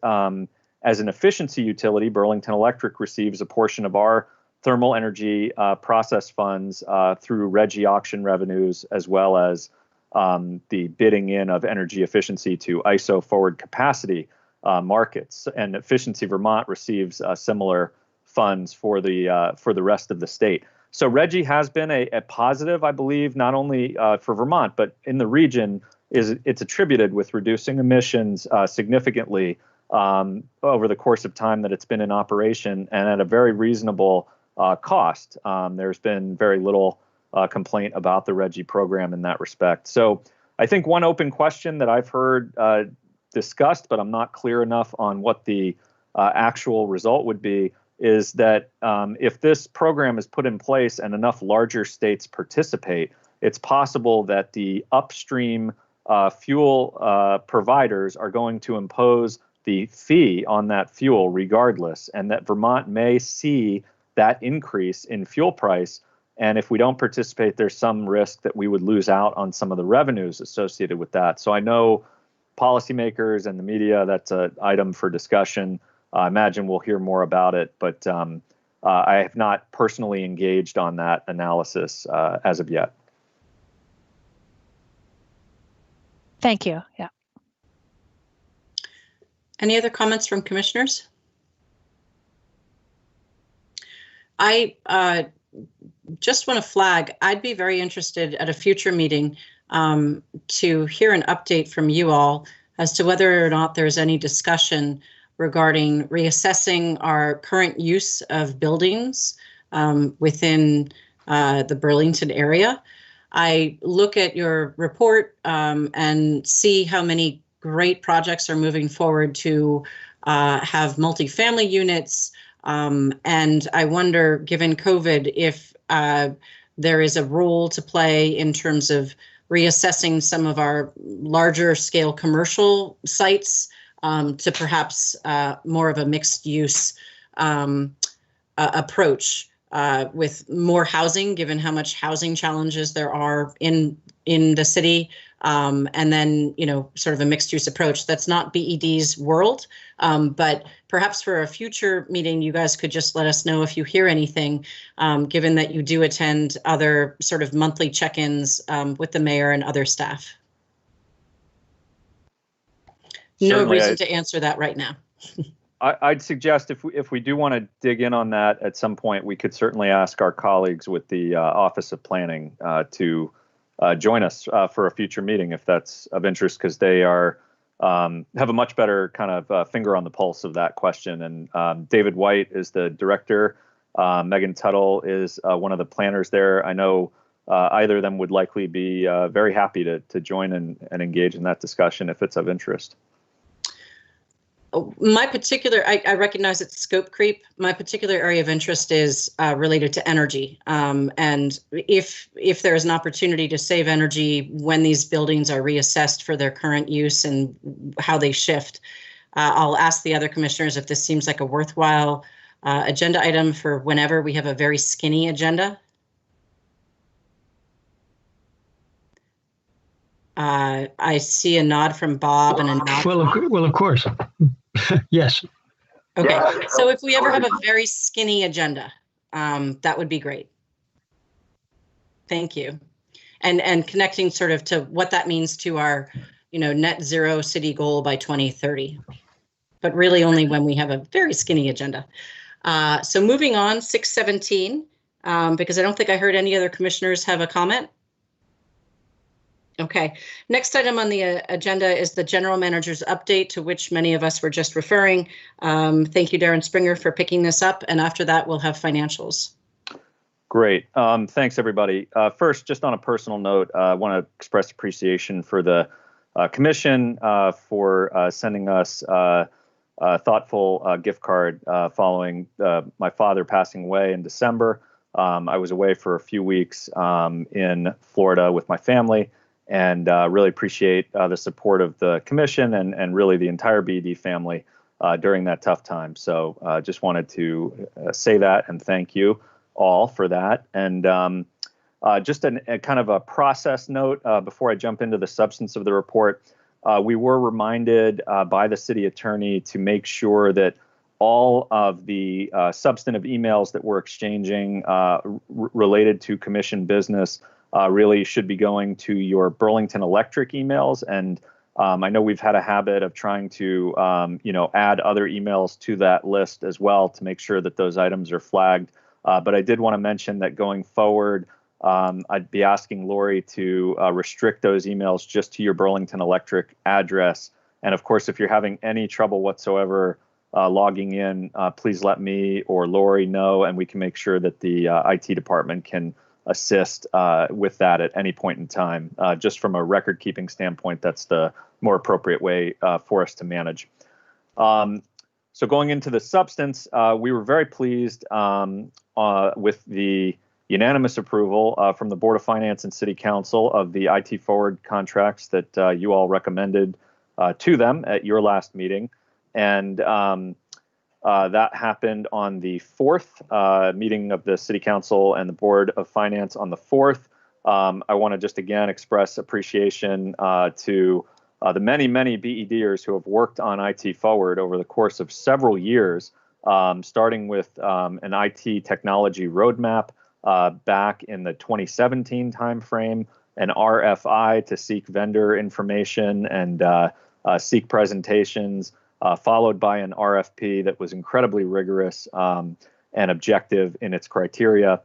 Speaker 8: as an efficiency utility, Burlington Electric receives a portion of our thermal energy process funds through RGGI auction revenues, as well as the bidding in of energy efficiency to ISO forward capacity markets. And Efficiency Vermont receives similar funds for the rest of the state. So RGGI has been a positive, I believe, not only for Vermont, but in the region. It's attributed with reducing emissions significantly over the course of time that it's been in operation and at a very reasonable cost. There's been very little complaint about the RGGI program in that respect. So I think one open question that I've heard discussed, but I'm not clear enough on what the actual result would be, is that if this program is put in place and enough larger states participate, it's possible that the upstream fuel providers are going to impose the fee on that fuel regardless, and that Vermont may see that increase in fuel price. And if we don't participate, there's some risk that we would lose out on some of the revenues associated with that. So I know policymakers and the media, that's an item for discussion. I imagine we'll hear more about it, but I have not personally engaged on that analysis as of yet.
Speaker 2: Thank you. Yeah.
Speaker 1: Any other comments from commissioners? I just want to flag, I'd be very interested at a future meeting to hear an update from you all as to whether or not there's any discussion regarding reassessing our current use of buildings within the Burlington area. I look at your report and see how many great projects are moving forward to have multifamily units. And I wonder, given COVID, if there is a role to play in terms of reassessing some of our larger scale commercial sites to perhaps more of a mixed use approach with more housing, given how much housing challenges there are in the city. And then, sort of a mixed use approach. That's not BED's world, but perhaps for a future meeting, you guys could just let us know if you hear anything, given that you do attend other sort of monthly check-ins with the mayor and other staff. No reason to answer that right now.
Speaker 8: I'd suggest if we do want to dig in on that at some point, we could certainly ask our colleagues with the Office of Planning to join us for a future meeting if that's of interest, because they are have a much better kind of finger on the pulse of that question. And David White is the director. Megan Tuttle is one of the planners there. I know either of them would likely be very happy to join and engage in that discussion if it's of interest.
Speaker 1: My particular, I recognize it's scope creep. My particular area of interest is related to energy. And if there is an opportunity to save energy when these buildings are reassessed for their current use and how they shift, I'll ask the other commissioners if this seems like a worthwhile agenda item for whenever we have a very skinny agenda. I see a nod from Bob and a nod.
Speaker 6: Well, of course. Yes.
Speaker 1: Okay, so if we ever have a very skinny agenda, that would be great. Thank you. And connecting sort of to what that means to our, net zero city goal by 2030, but really only when we have a very skinny agenda. So moving on, 617, because I don't think I heard any other commissioners have a comment. Okay, next item on the agenda is the general manager's update, to which many of us were just referring. Thank you, Darren Springer, for picking this up. And after that, we'll have financials.
Speaker 8: Great. Thanks, everybody. First, just on a personal note, I want to express appreciation for the commission for sending us a thoughtful gift card following my father passing away in December. I was away for a few weeks in Florida with my family. And really appreciate the support of the commission and really the entire BED family during that tough time. So just wanted to say that and thank you all for that. And just a kind of a process note before I jump into the substance of the report. We were reminded by the city attorney to make sure that all of the substantive emails that we're exchanging related to commission business really should be going to your Burlington Electric emails. And I know we've had a habit of trying to, add other emails to that list as well to make sure that those items are flagged. But I did want to mention that going forward, I'd be asking Lori to restrict those emails just to your Burlington Electric address. And of course, if you're having any trouble whatsoever logging in, please let me or Lori know, and we can make sure that the IT department can assist with that at any point in time. Just from a record keeping standpoint, that's the more appropriate way for us to manage. So going into the substance, we were very pleased with the unanimous approval from the Board of Finance and City Council of the IT Forward contracts that you all recommended to them at your last meeting. And that happened on the 4th meeting of the City Council and the Board of Finance on the 4th. I want to just again express appreciation to the many BEDers who have worked on IT Forward over the course of several years, starting with an IT technology roadmap back in the 2017 timeframe, an RFI to seek vendor information and seek presentations, followed by an RFP that was incredibly rigorous and objective in its criteria.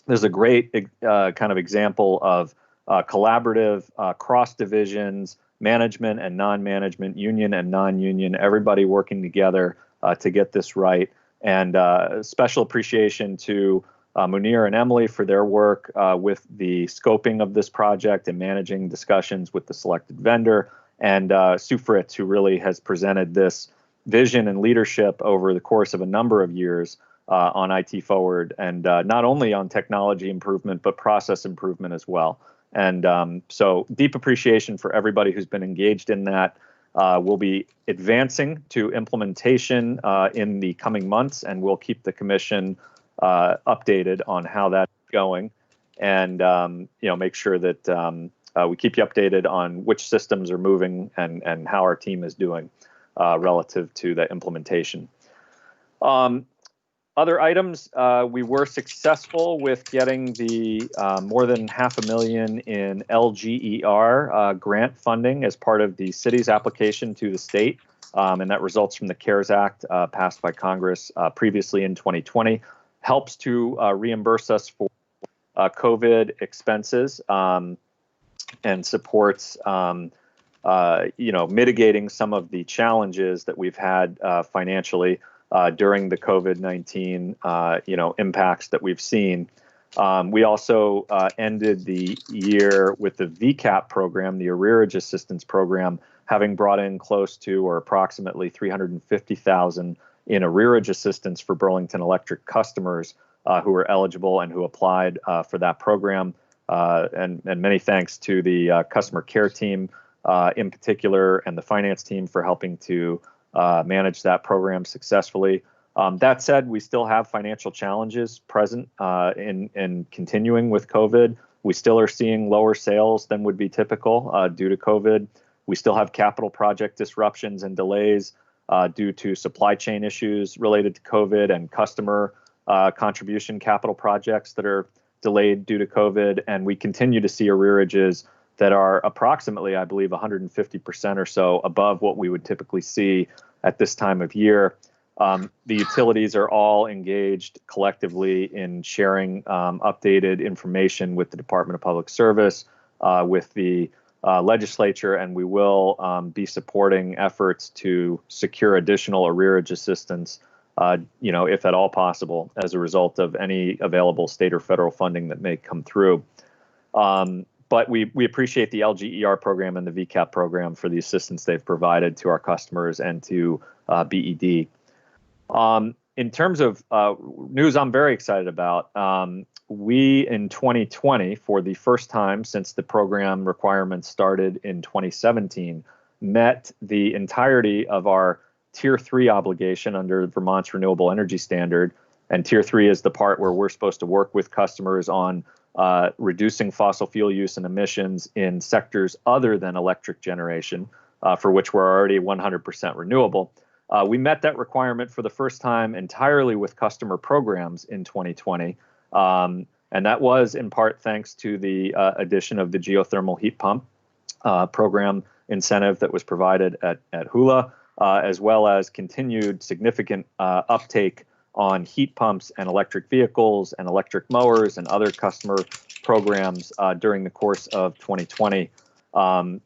Speaker 8: There's a great kind of example of collaborative cross divisions, management and non-management, union and non-union, everybody working together to get this right. And special appreciation to Munir and Emily for their work with the scoping of this project and managing discussions with the selected vendor. And Sue Fritz, who really has presented this vision and leadership over the course of a number of years on IT Forward, and not only on technology improvement, but process improvement as well. And so deep appreciation for everybody who's been engaged in that. We'll be advancing to implementation in the coming months, and we'll keep the commission updated on how that's going, and make sure that we keep you updated on which systems are moving and how our team is doing relative to the implementation. Other items, we were successful with getting the more than $500,000 in LGER grant funding as part of the city's application to the state, and that results from the CARES Act passed by Congress previously in 2020. Helps to reimburse us for COVID expenses and supports mitigating some of the challenges that we've had financially during the COVID-19, impacts that we've seen. We also ended the year with the VCAP program, the Arrearage Assistance Program, having brought in close to or approximately $350,000 in arrearage assistance for Burlington Electric customers who were eligible and who applied for that program. And many thanks to the customer care team in particular and the finance team for helping to manage that program successfully. That said, we still have financial challenges present in continuing with COVID. We still are seeing lower sales than would be typical due to COVID. We still have capital project disruptions and delays due to supply chain issues related to COVID and customer contribution capital projects that are delayed due to COVID. And we continue to see arrearages that are approximately, I believe, 150% or so above what we would typically see at this time of year. The utilities are all engaged collectively in sharing updated information with the Department of Public Service, with the legislature, and we will be supporting efforts to secure additional arrearage assistance, if at all possible, as a result of any available state or federal funding that may come through. But we appreciate the LGER program and the VCAP program for the assistance they've provided to our customers and to BED. In terms of news I'm very excited about, we in 2020, for the first time since the program requirements started in 2017, met the entirety of our Tier 3 obligation under Vermont's Renewable Energy Standard. And Tier 3 is the part where we're supposed to work with customers on reducing fossil fuel use and emissions in sectors other than electric generation, for which we're already 100% renewable. We met that requirement for the first time entirely with customer programs in 2020. And that was in part thanks to the addition of the geothermal heat pump program incentive that was provided at Hula, as well as continued significant uptake on heat pumps and electric vehicles and electric mowers and other customer programs during the course of 2020.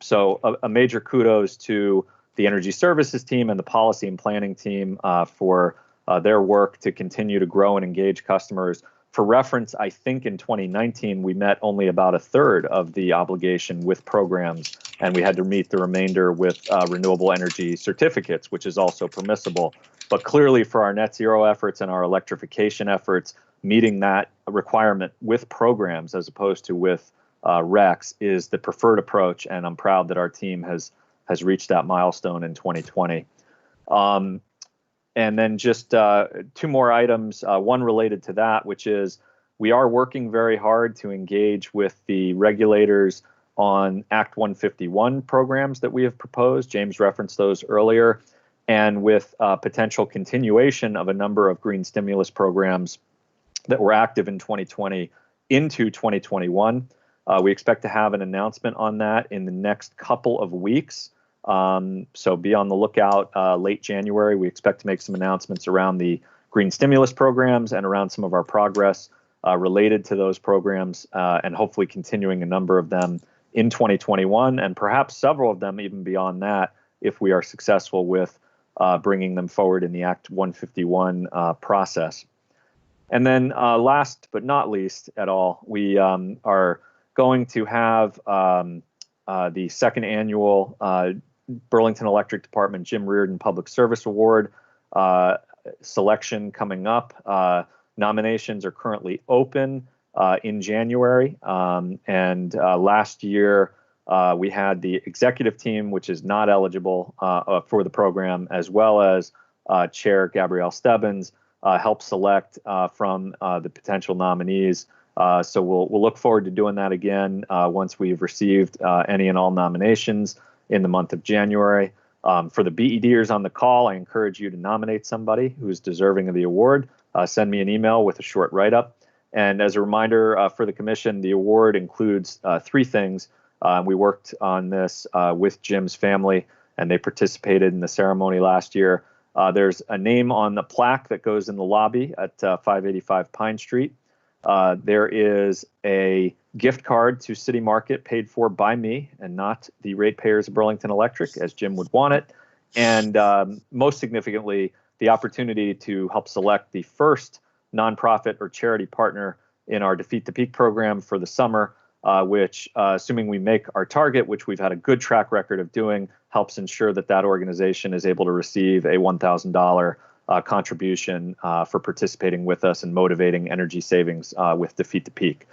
Speaker 8: So a major kudos to the Energy Services team and the policy and planning team for their work to continue to grow and engage customers. For reference, I think in 2019, we met only about a third of the obligation with programs, and we had to meet the remainder with renewable energy certificates, which is also permissible. But clearly for our net zero efforts and our electrification efforts, meeting that requirement with programs as opposed to with RECs is the preferred approach, and I'm proud that our team has reached that milestone in 2020. And then just two more items, one related to that, which is we are working very hard to engage with the regulators on Act 151 programs that we have proposed. James referenced those earlier, and with potential continuation of a number of green stimulus programs that were active in 2020 into 2021. We expect to have an announcement on that in the next couple of weeks. So be on the lookout late January. We expect to make some announcements around the green stimulus programs and around some of our progress related to those programs, and hopefully continuing a number of them in 2021, and perhaps several of them even beyond that if we are successful with bringing them forward in the Act 151 process. And then last but not least at all, we are going to have the second annual Burlington Electric Department Jim Reardon Public Service Award selection coming up. Nominations are currently open in January. And last year, we had the executive team, which is not eligible for the program, as well as Chair Gabrielle Stebbins, help select from the potential nominees. So we'll look forward to doing that again once we've received any and all nominations in the month of January. For the BEDers on the call, I encourage you to nominate somebody who's deserving of the award. Send me an email with a short write-up. And as a reminder for the commission, the award includes three things. We worked on this with Jim's family, and they participated in the ceremony last year. There's a name on the plaque that goes in the lobby at 585 Pine Street. There is a gift card to City Market paid for by me and not the ratepayers of Burlington Electric, as Jim would want it. And most significantly, the opportunity to help select the first nonprofit or charity partner in our Defeat the Peak program for the summer, which, assuming we make our target, which we've had a good track record of doing, helps ensure that that organization is able to receive a $1,000 contribution for participating with us and motivating energy savings with Defeat the Peak.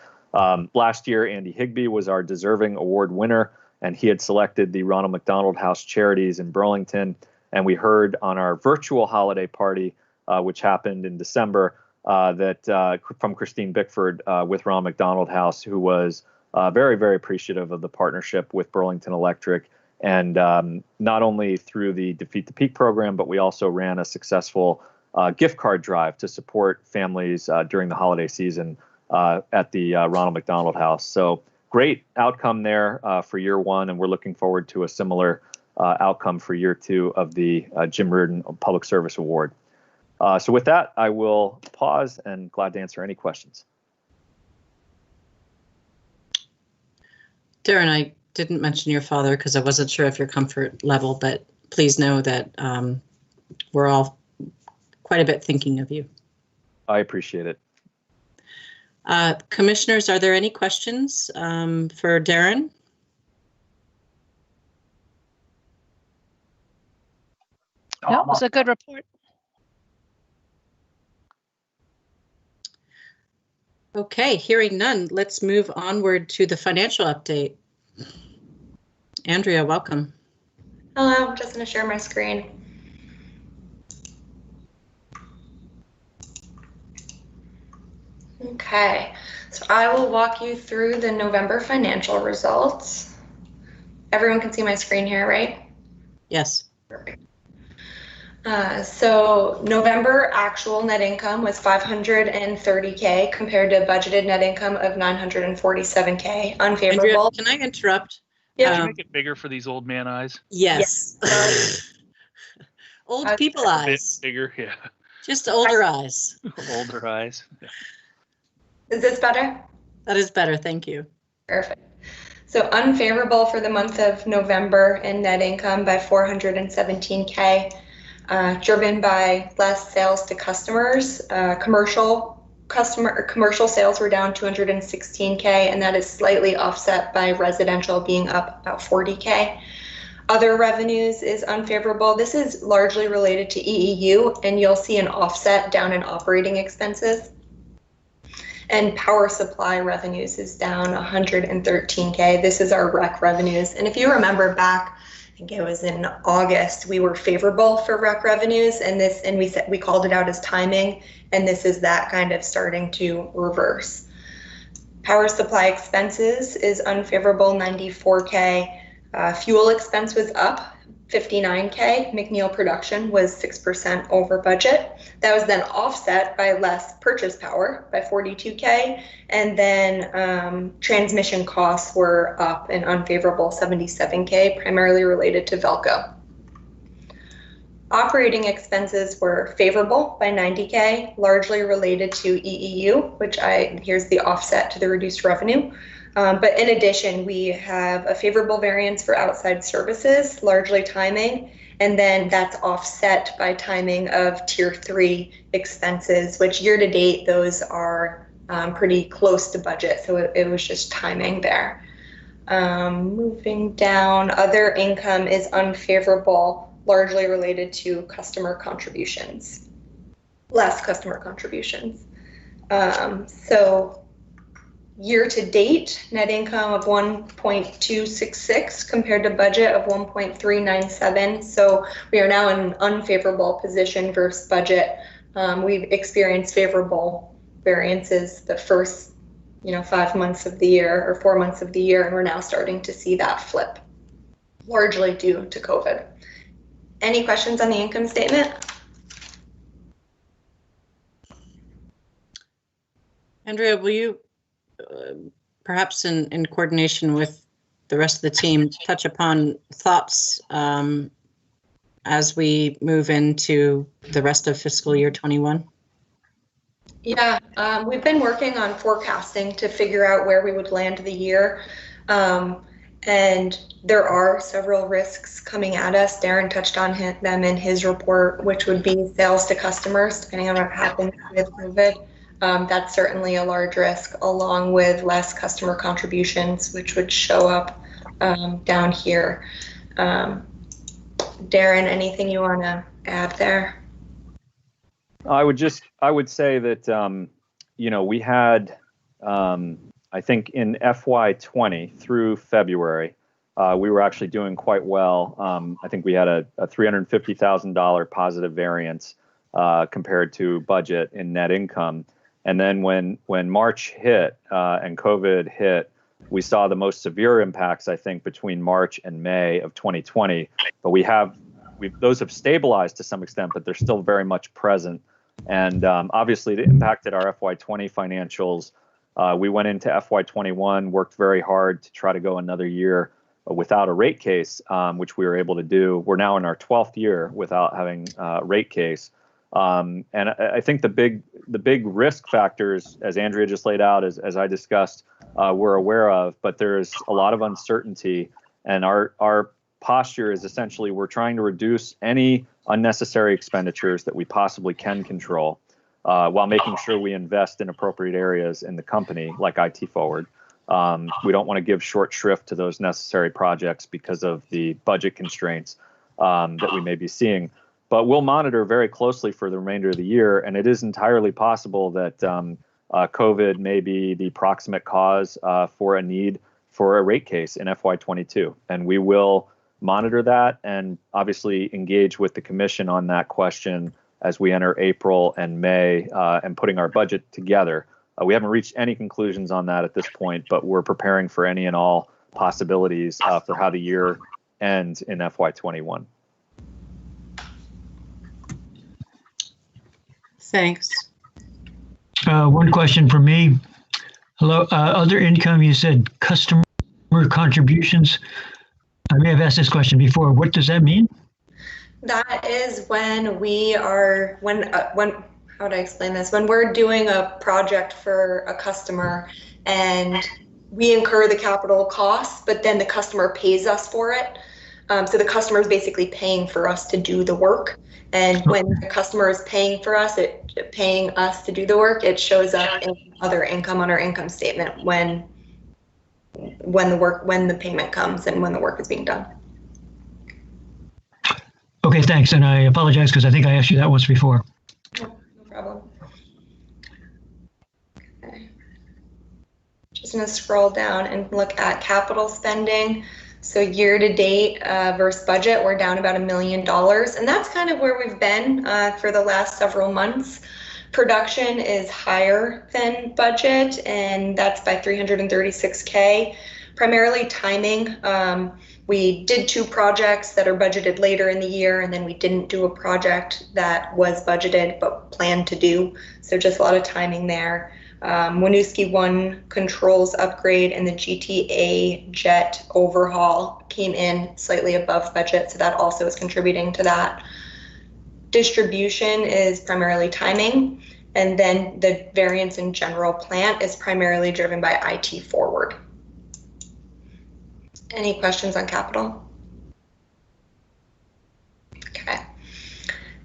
Speaker 8: Last year, Andy Higbee was our deserving award winner, and he had selected the Ronald McDonald House Charities in Burlington. And we heard on our virtual holiday party, which happened in December, that from Christine Bickford with Ronald McDonald House, who was very, very appreciative of the partnership with Burlington Electric. And not only through the Defeat the Peak program, but we also ran a successful gift card drive to support families during the holiday season at the Ronald McDonald House. So great outcome there for year one, and we're looking forward to a similar outcome for year two of the Jim Reardon Public Service Award. So with that, I will pause and glad to answer any questions.
Speaker 1: Darren, I didn't mention your father because I wasn't sure of your comfort level, but please know that we're all quite a bit thinking of you.
Speaker 8: I appreciate it.
Speaker 1: Commissioners, are there any questions for Darren?
Speaker 2: No, it was a good report.
Speaker 1: Okay, hearing none, let's move onward to the financial update. Andrea, welcome.
Speaker 10: Hello, I'm just going to share my screen. Okay, so I will walk you through the November financial results. Everyone can see my screen here, right?
Speaker 1: Yes.
Speaker 10: Perfect. So November actual net income was $530K compared to budgeted net income of $947K, unfavorable.
Speaker 1: Andrea, can I interrupt?
Speaker 10: Yeah.
Speaker 3: Can you make it bigger for these old man eyes?
Speaker 1: Yes. Old people
Speaker 3: A bit
Speaker 1: eyes.
Speaker 3: bigger, yeah.
Speaker 1: Just older eyes.
Speaker 3: Older eyes. Yeah.
Speaker 10: Is this better?
Speaker 1: That is better, thank you.
Speaker 10: Perfect. So unfavorable for the month of November in net income by $417K. Driven by less sales to customers. Commercial sales were down $216K, and that is slightly offset by residential being up about $40K. Other revenues is unfavorable. This is largely related to EEU, and you'll see an offset down in operating expenses. And power supply revenues is down $113K. This is our rec revenues. And if you remember back, I think it was in August, we were favorable for rec revenues, and we called it out as timing, and this is that kind of starting to reverse. Power supply expenses is unfavorable, $94K. Fuel expense was up $59K. McNeil production was 6% over budget. That was then offset by less purchase power by $42K, and then transmission costs were up an unfavorable $77K, primarily related to Velco. Operating expenses were favorable by $90K, largely related to EEU, which here's the offset to the reduced revenue. But in addition, we have a favorable variance for outside services, largely timing, and then that's offset by timing of Tier 3 expenses, which year to date, those are pretty close to budget, so it was just timing there. Moving down, other income is unfavorable, largely related to customer contributions, less customer contributions. So year to date, net income of 1.266 compared to budget of 1.397. So we are now in an unfavorable position versus budget. We've experienced favorable variances the first 5 months of the year or 4 months of the year, and we're now starting to see that flip, largely due to COVID. Any questions on the income statement?
Speaker 1: Andrea, will you perhaps in coordination with the rest of the team touch upon thoughts as we move into the rest of fiscal year 21?
Speaker 10: Yeah, we've been working on forecasting to figure out where we would land the year. And there are several risks coming at us. Darren touched on them in his report, which would be sales to customers, depending on what happens with COVID. That's certainly a large risk, along with less customer contributions, which would show up down here. Darren, anything you want to add there?
Speaker 8: I would say that, we had, I think in FY20 through February, we were actually doing quite well. I think we had a $350,000 positive variance compared to budget in net income. And then when March hit and COVID hit, we saw the most severe impacts, I think, between March and May of 2020. But those have stabilized to some extent, but they're still very much present. And obviously, it impacted our FY20 financials. We went into FY21, worked very hard to try to go another year without a rate case, which we were able to do. We're now in our 12th year without having a rate case. And I think the big risk factors, as Andrea just laid out, as I discussed, we're aware of, but there's a lot of uncertainty. And our posture is essentially we're trying to reduce any unnecessary expenditures that we possibly can control while making sure we invest in appropriate areas in the company, like IT Forward. We don't want to give short shrift to those necessary projects because of the budget constraints that we may be seeing. But we'll monitor very closely for the remainder of the year, and it is entirely possible that COVID may be the proximate cause for a need for a rate case in FY22. And we will monitor that and obviously engage with the commission on that question as we enter April and May and putting our budget together. We haven't reached any conclusions on that at this point, but we're preparing for any and all possibilities for how the year ends in FY21.
Speaker 1: Thanks.
Speaker 6: One question from me. Hello, other income, you said customer contributions. I may have asked this question before. What does that mean?
Speaker 10: That is when we are, how do I explain this? When we're doing a project for a customer and we incur the capital costs, but then the customer pays us for it. So the customer is basically paying for us to do the work. And when the customer is paying us to do the work, it shows up in other income on our income statement when the payment comes and when the work is being done.
Speaker 6: Okay, thanks. And I apologize because I think I asked you that once before.
Speaker 10: No problem. Okay. Just going to scroll down and look at capital spending. So year to date versus budget, we're down about $1 million. And that's kind of where we've been for the last several months. Production is higher than budget, and that's by $336K. Primarily timing. We did 2 projects that are budgeted later in the year, and then we didn't do a project that was budgeted but planned to do. So just a lot of timing there. Winooski 1 controls upgrade and the GTA jet overhaul came in slightly above budget, so that also is contributing to that. Distribution is primarily timing, and then the variance in general plant is primarily driven by IT Forward. Any questions on capital? Okay.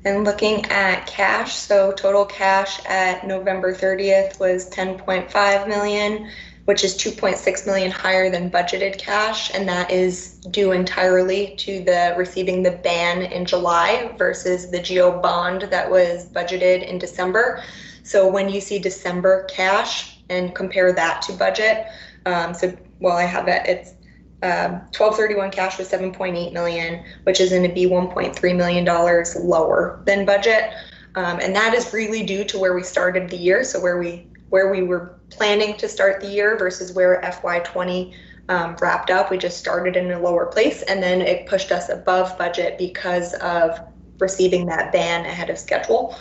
Speaker 10: And looking at cash, so total cash at November 30th was 10.5 million, which is 2.6 million higher than budgeted cash, and that is due entirely to the receiving the ban in July versus the GO bond that was budgeted in December. So when you see December cash and compare that to budget, I have it, it's 12/31 cash was 7.8 million, which is going to be $1.3 million lower than budget. And that is really due to where we started the year. So where we were planning to start the year versus where FY20 wrapped up. We just started in a lower place, and then it pushed us above budget because of receiving that ban ahead of schedule.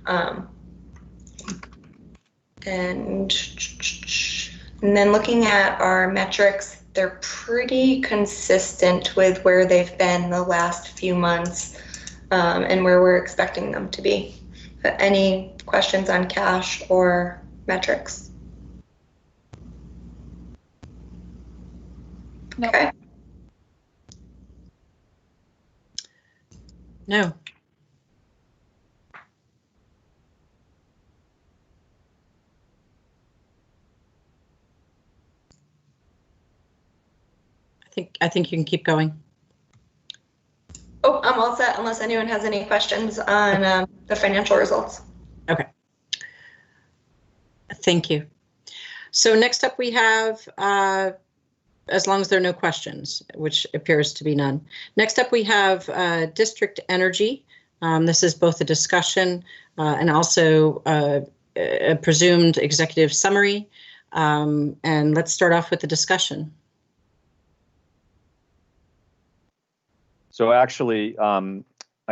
Speaker 10: And then looking at our metrics, they're pretty consistent with where they've been the last few months and where we're expecting them to be. Any questions on cash or metrics?
Speaker 2: No.
Speaker 10: Okay.
Speaker 1: No. I think you can keep going.
Speaker 10: Oh, I'm all set unless anyone has any questions on the financial results.
Speaker 1: Okay. Thank you. So next up we have, as long as there are no questions, which appears to be none. Next up we have district energy. This is both a discussion and also a presumed executive summary. And let's start off with the discussion.
Speaker 8: So actually, I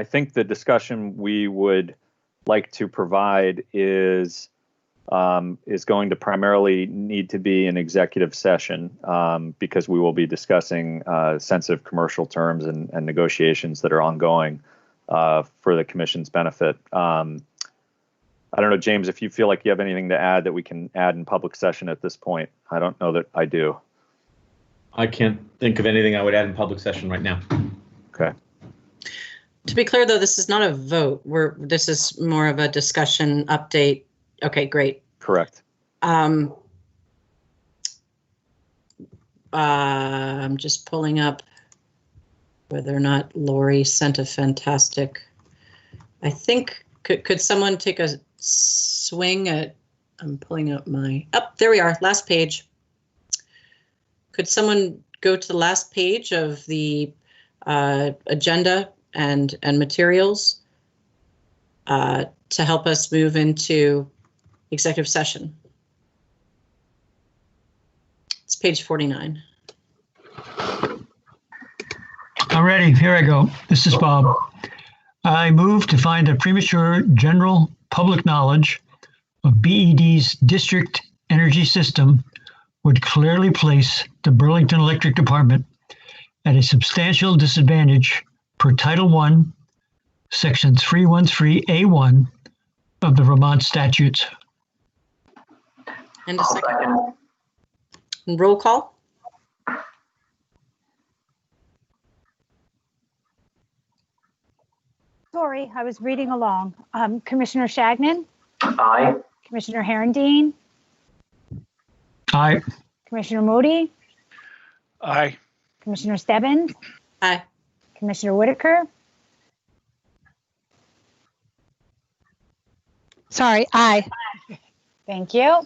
Speaker 8: think the discussion we would like to provide is going to primarily need to be an executive session because we will be discussing sensitive commercial terms and negotiations that are ongoing for the commission's benefit. I don't know, James, if you feel like you have anything to add that we can add in public session at this point. I don't know that I do.
Speaker 7: I can't think of anything I would add in public session right now.
Speaker 8: Okay.
Speaker 1: To be clear, though, this is not a vote. This is more of a discussion update. Okay, great.
Speaker 8: Correct.
Speaker 1: I'm just pulling up whether or not Lori sent a fantastic. I think could someone take a swing at? I'm pulling up my. Oh, there we are. Last page. Could someone go to the last page of the agenda and materials to help us move into executive session? It's page 49.
Speaker 6: I'm ready. Here I go. This is Bob. I move to find a premature general public knowledge of BED's district energy system would clearly place the Burlington Electric Department at a substantial disadvantage per Title I, Section 313A1 of the Vermont statutes.
Speaker 1: And a second. And roll call.
Speaker 11: Sorry, I was reading along. Commissioner Shagnon?
Speaker 4: Aye.
Speaker 11: Commissioner Herendeen?
Speaker 6: Aye.
Speaker 11: Commissioner Moody?
Speaker 3: Aye.
Speaker 11: Commissioner Stebbins?
Speaker 1: Aye.
Speaker 11: Commissioner Whitaker?
Speaker 2: Sorry, aye.
Speaker 11: Thank you.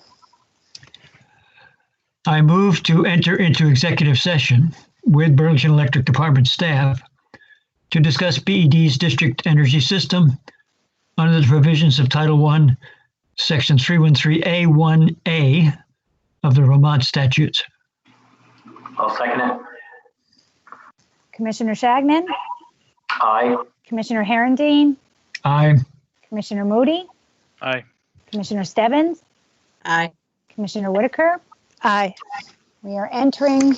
Speaker 6: I move to enter into executive session with Burlington Electric Department staff to discuss BED's district energy system under the provisions of Title I, Section 313A1A of the Vermont statutes.
Speaker 4: I'll second it.
Speaker 11: Commissioner Shagnon?
Speaker 4: Aye.
Speaker 11: Commissioner Herendeen?
Speaker 6: Aye.
Speaker 11: Commissioner Moody?
Speaker 3: Aye.
Speaker 11: Commissioner Stebbins?
Speaker 1: Aye.
Speaker 11: Commissioner Whitaker?
Speaker 2: Aye.
Speaker 11: We are entering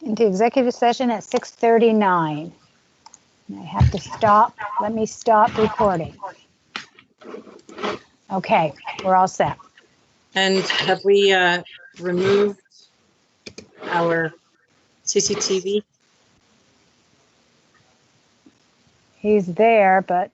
Speaker 11: into executive session at 6:39. I have to stop. Let me stop recording. Okay, we're all set.
Speaker 1: And have we removed our CCTV?
Speaker 11: He's there, but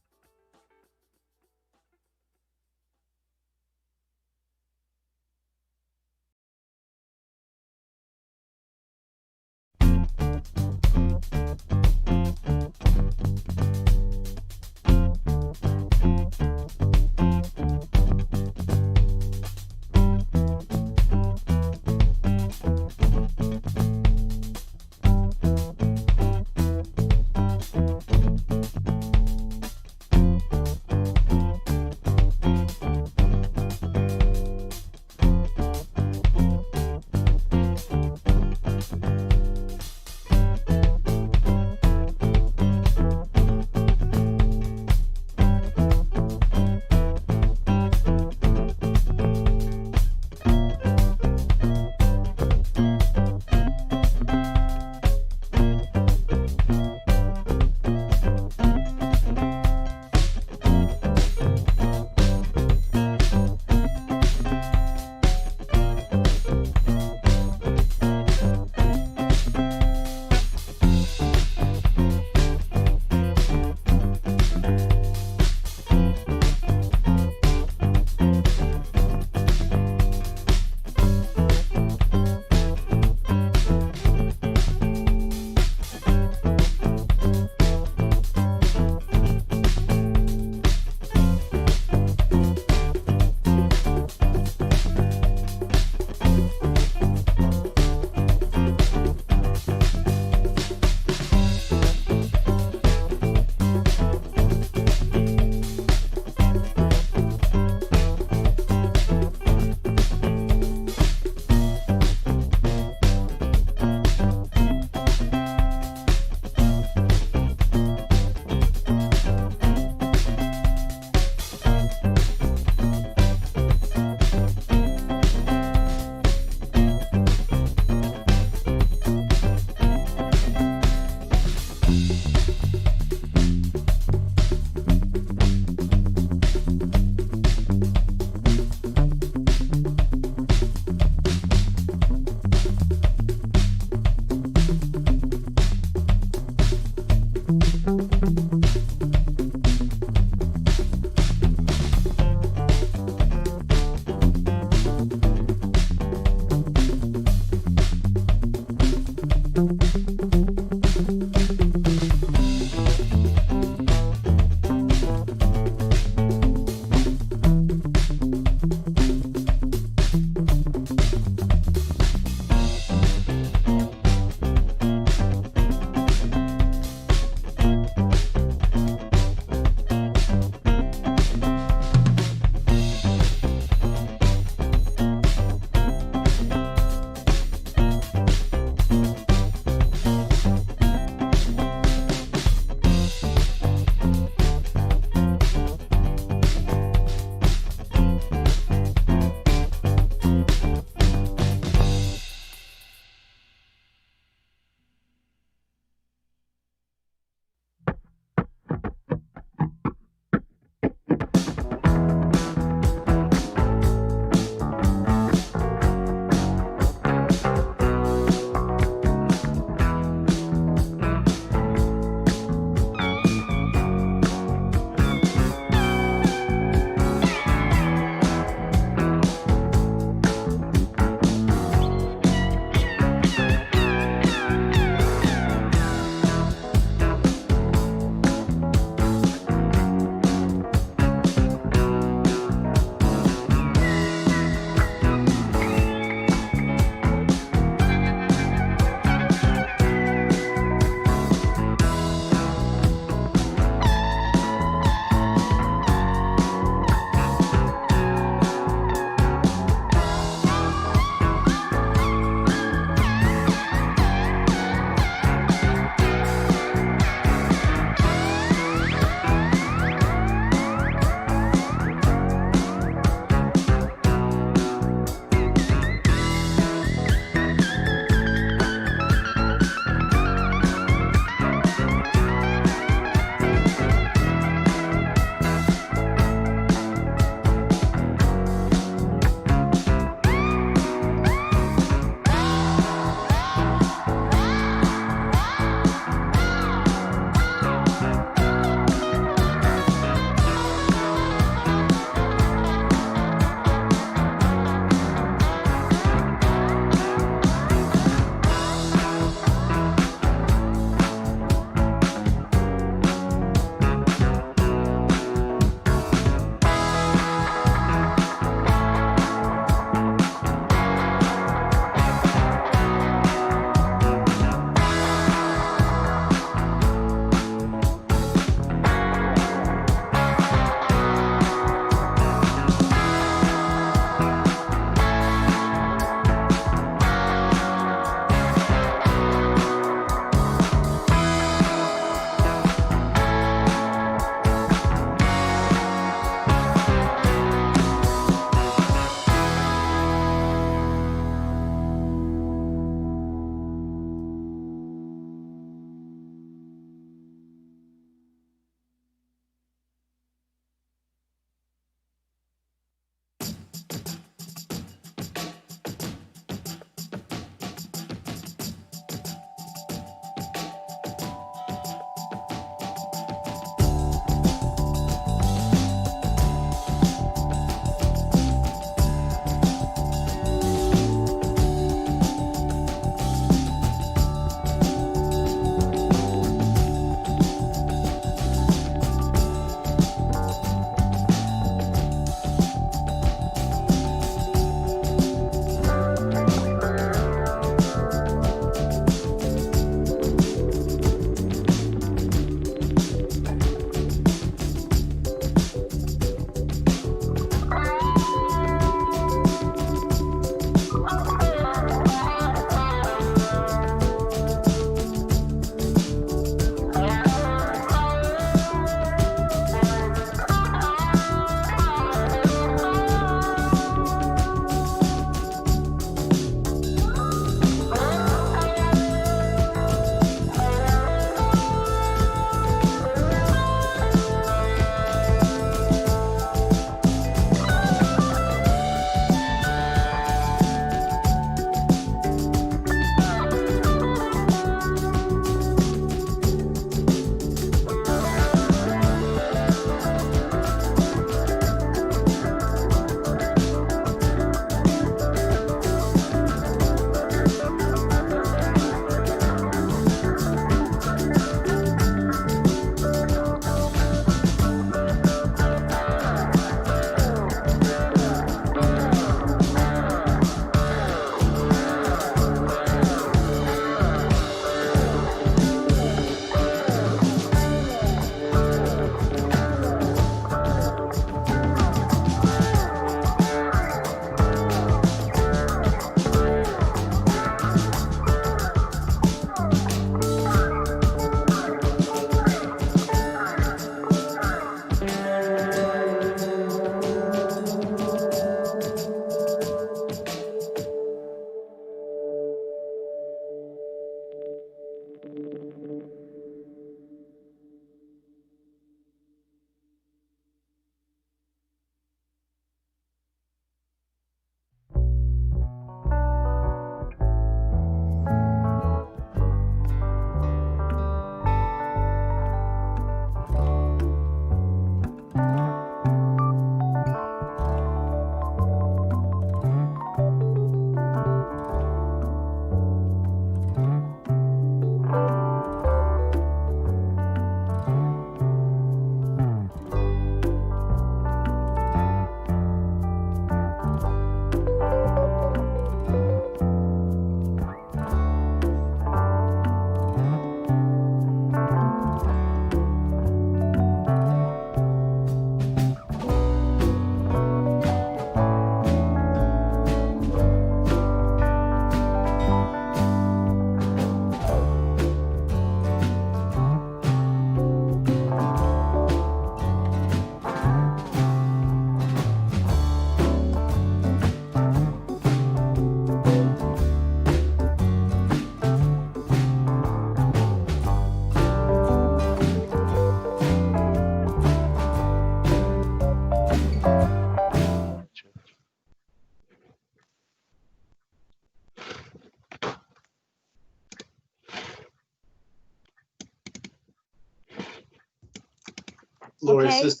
Speaker 9: Lori
Speaker 11: Okay.
Speaker 9: says,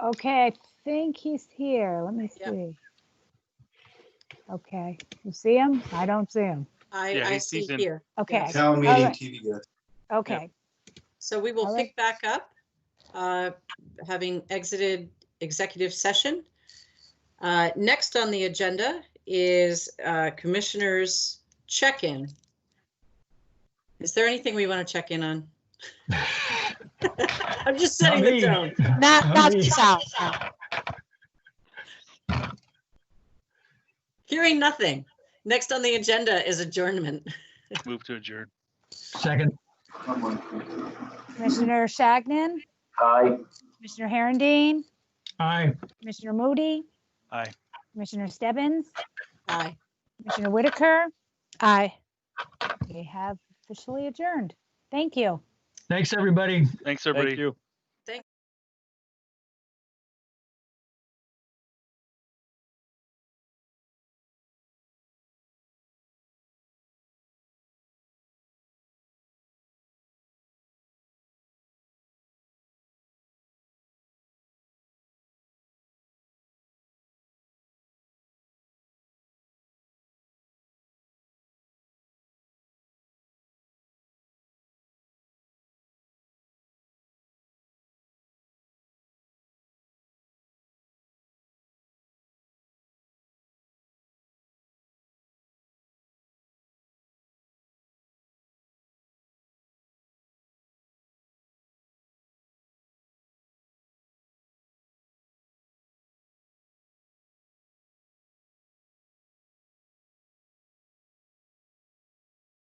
Speaker 11: Okay, I think he's here. Let me
Speaker 1: Yep.
Speaker 11: see. Okay, you see him? I don't see him.
Speaker 3: Yeah,
Speaker 1: I
Speaker 3: he's
Speaker 1: see
Speaker 3: in.
Speaker 1: here.
Speaker 11: Okay.
Speaker 1: Yes.
Speaker 9: town
Speaker 11: All
Speaker 9: meeting
Speaker 11: right.
Speaker 9: TV guide.
Speaker 11: Okay,
Speaker 1: So we will
Speaker 11: All right.
Speaker 1: pick back up, having exited executive session. Next on the agenda is commissioners check-in. Is there anything we want to check in on? I'm just setting the
Speaker 6: me.
Speaker 1: tone.
Speaker 2: Not
Speaker 6: me.
Speaker 2: this out.
Speaker 1: Hearing nothing. Next on the agenda is adjournment.
Speaker 3: Move to adjourn.
Speaker 6: Second.
Speaker 11: Commissioner Shagnon,
Speaker 4: Aye.
Speaker 11: Commissioner Herendeen,
Speaker 6: Aye.
Speaker 11: Commissioner Moody,
Speaker 3: Aye.
Speaker 11: Commissioner Stebbins,
Speaker 1: Aye.
Speaker 11: Commissioner Whitaker.
Speaker 2: Aye.
Speaker 11: We have officially adjourned. Thank you.
Speaker 6: Thanks, everybody.
Speaker 3: Thanks, everybody.
Speaker 8: Thank you.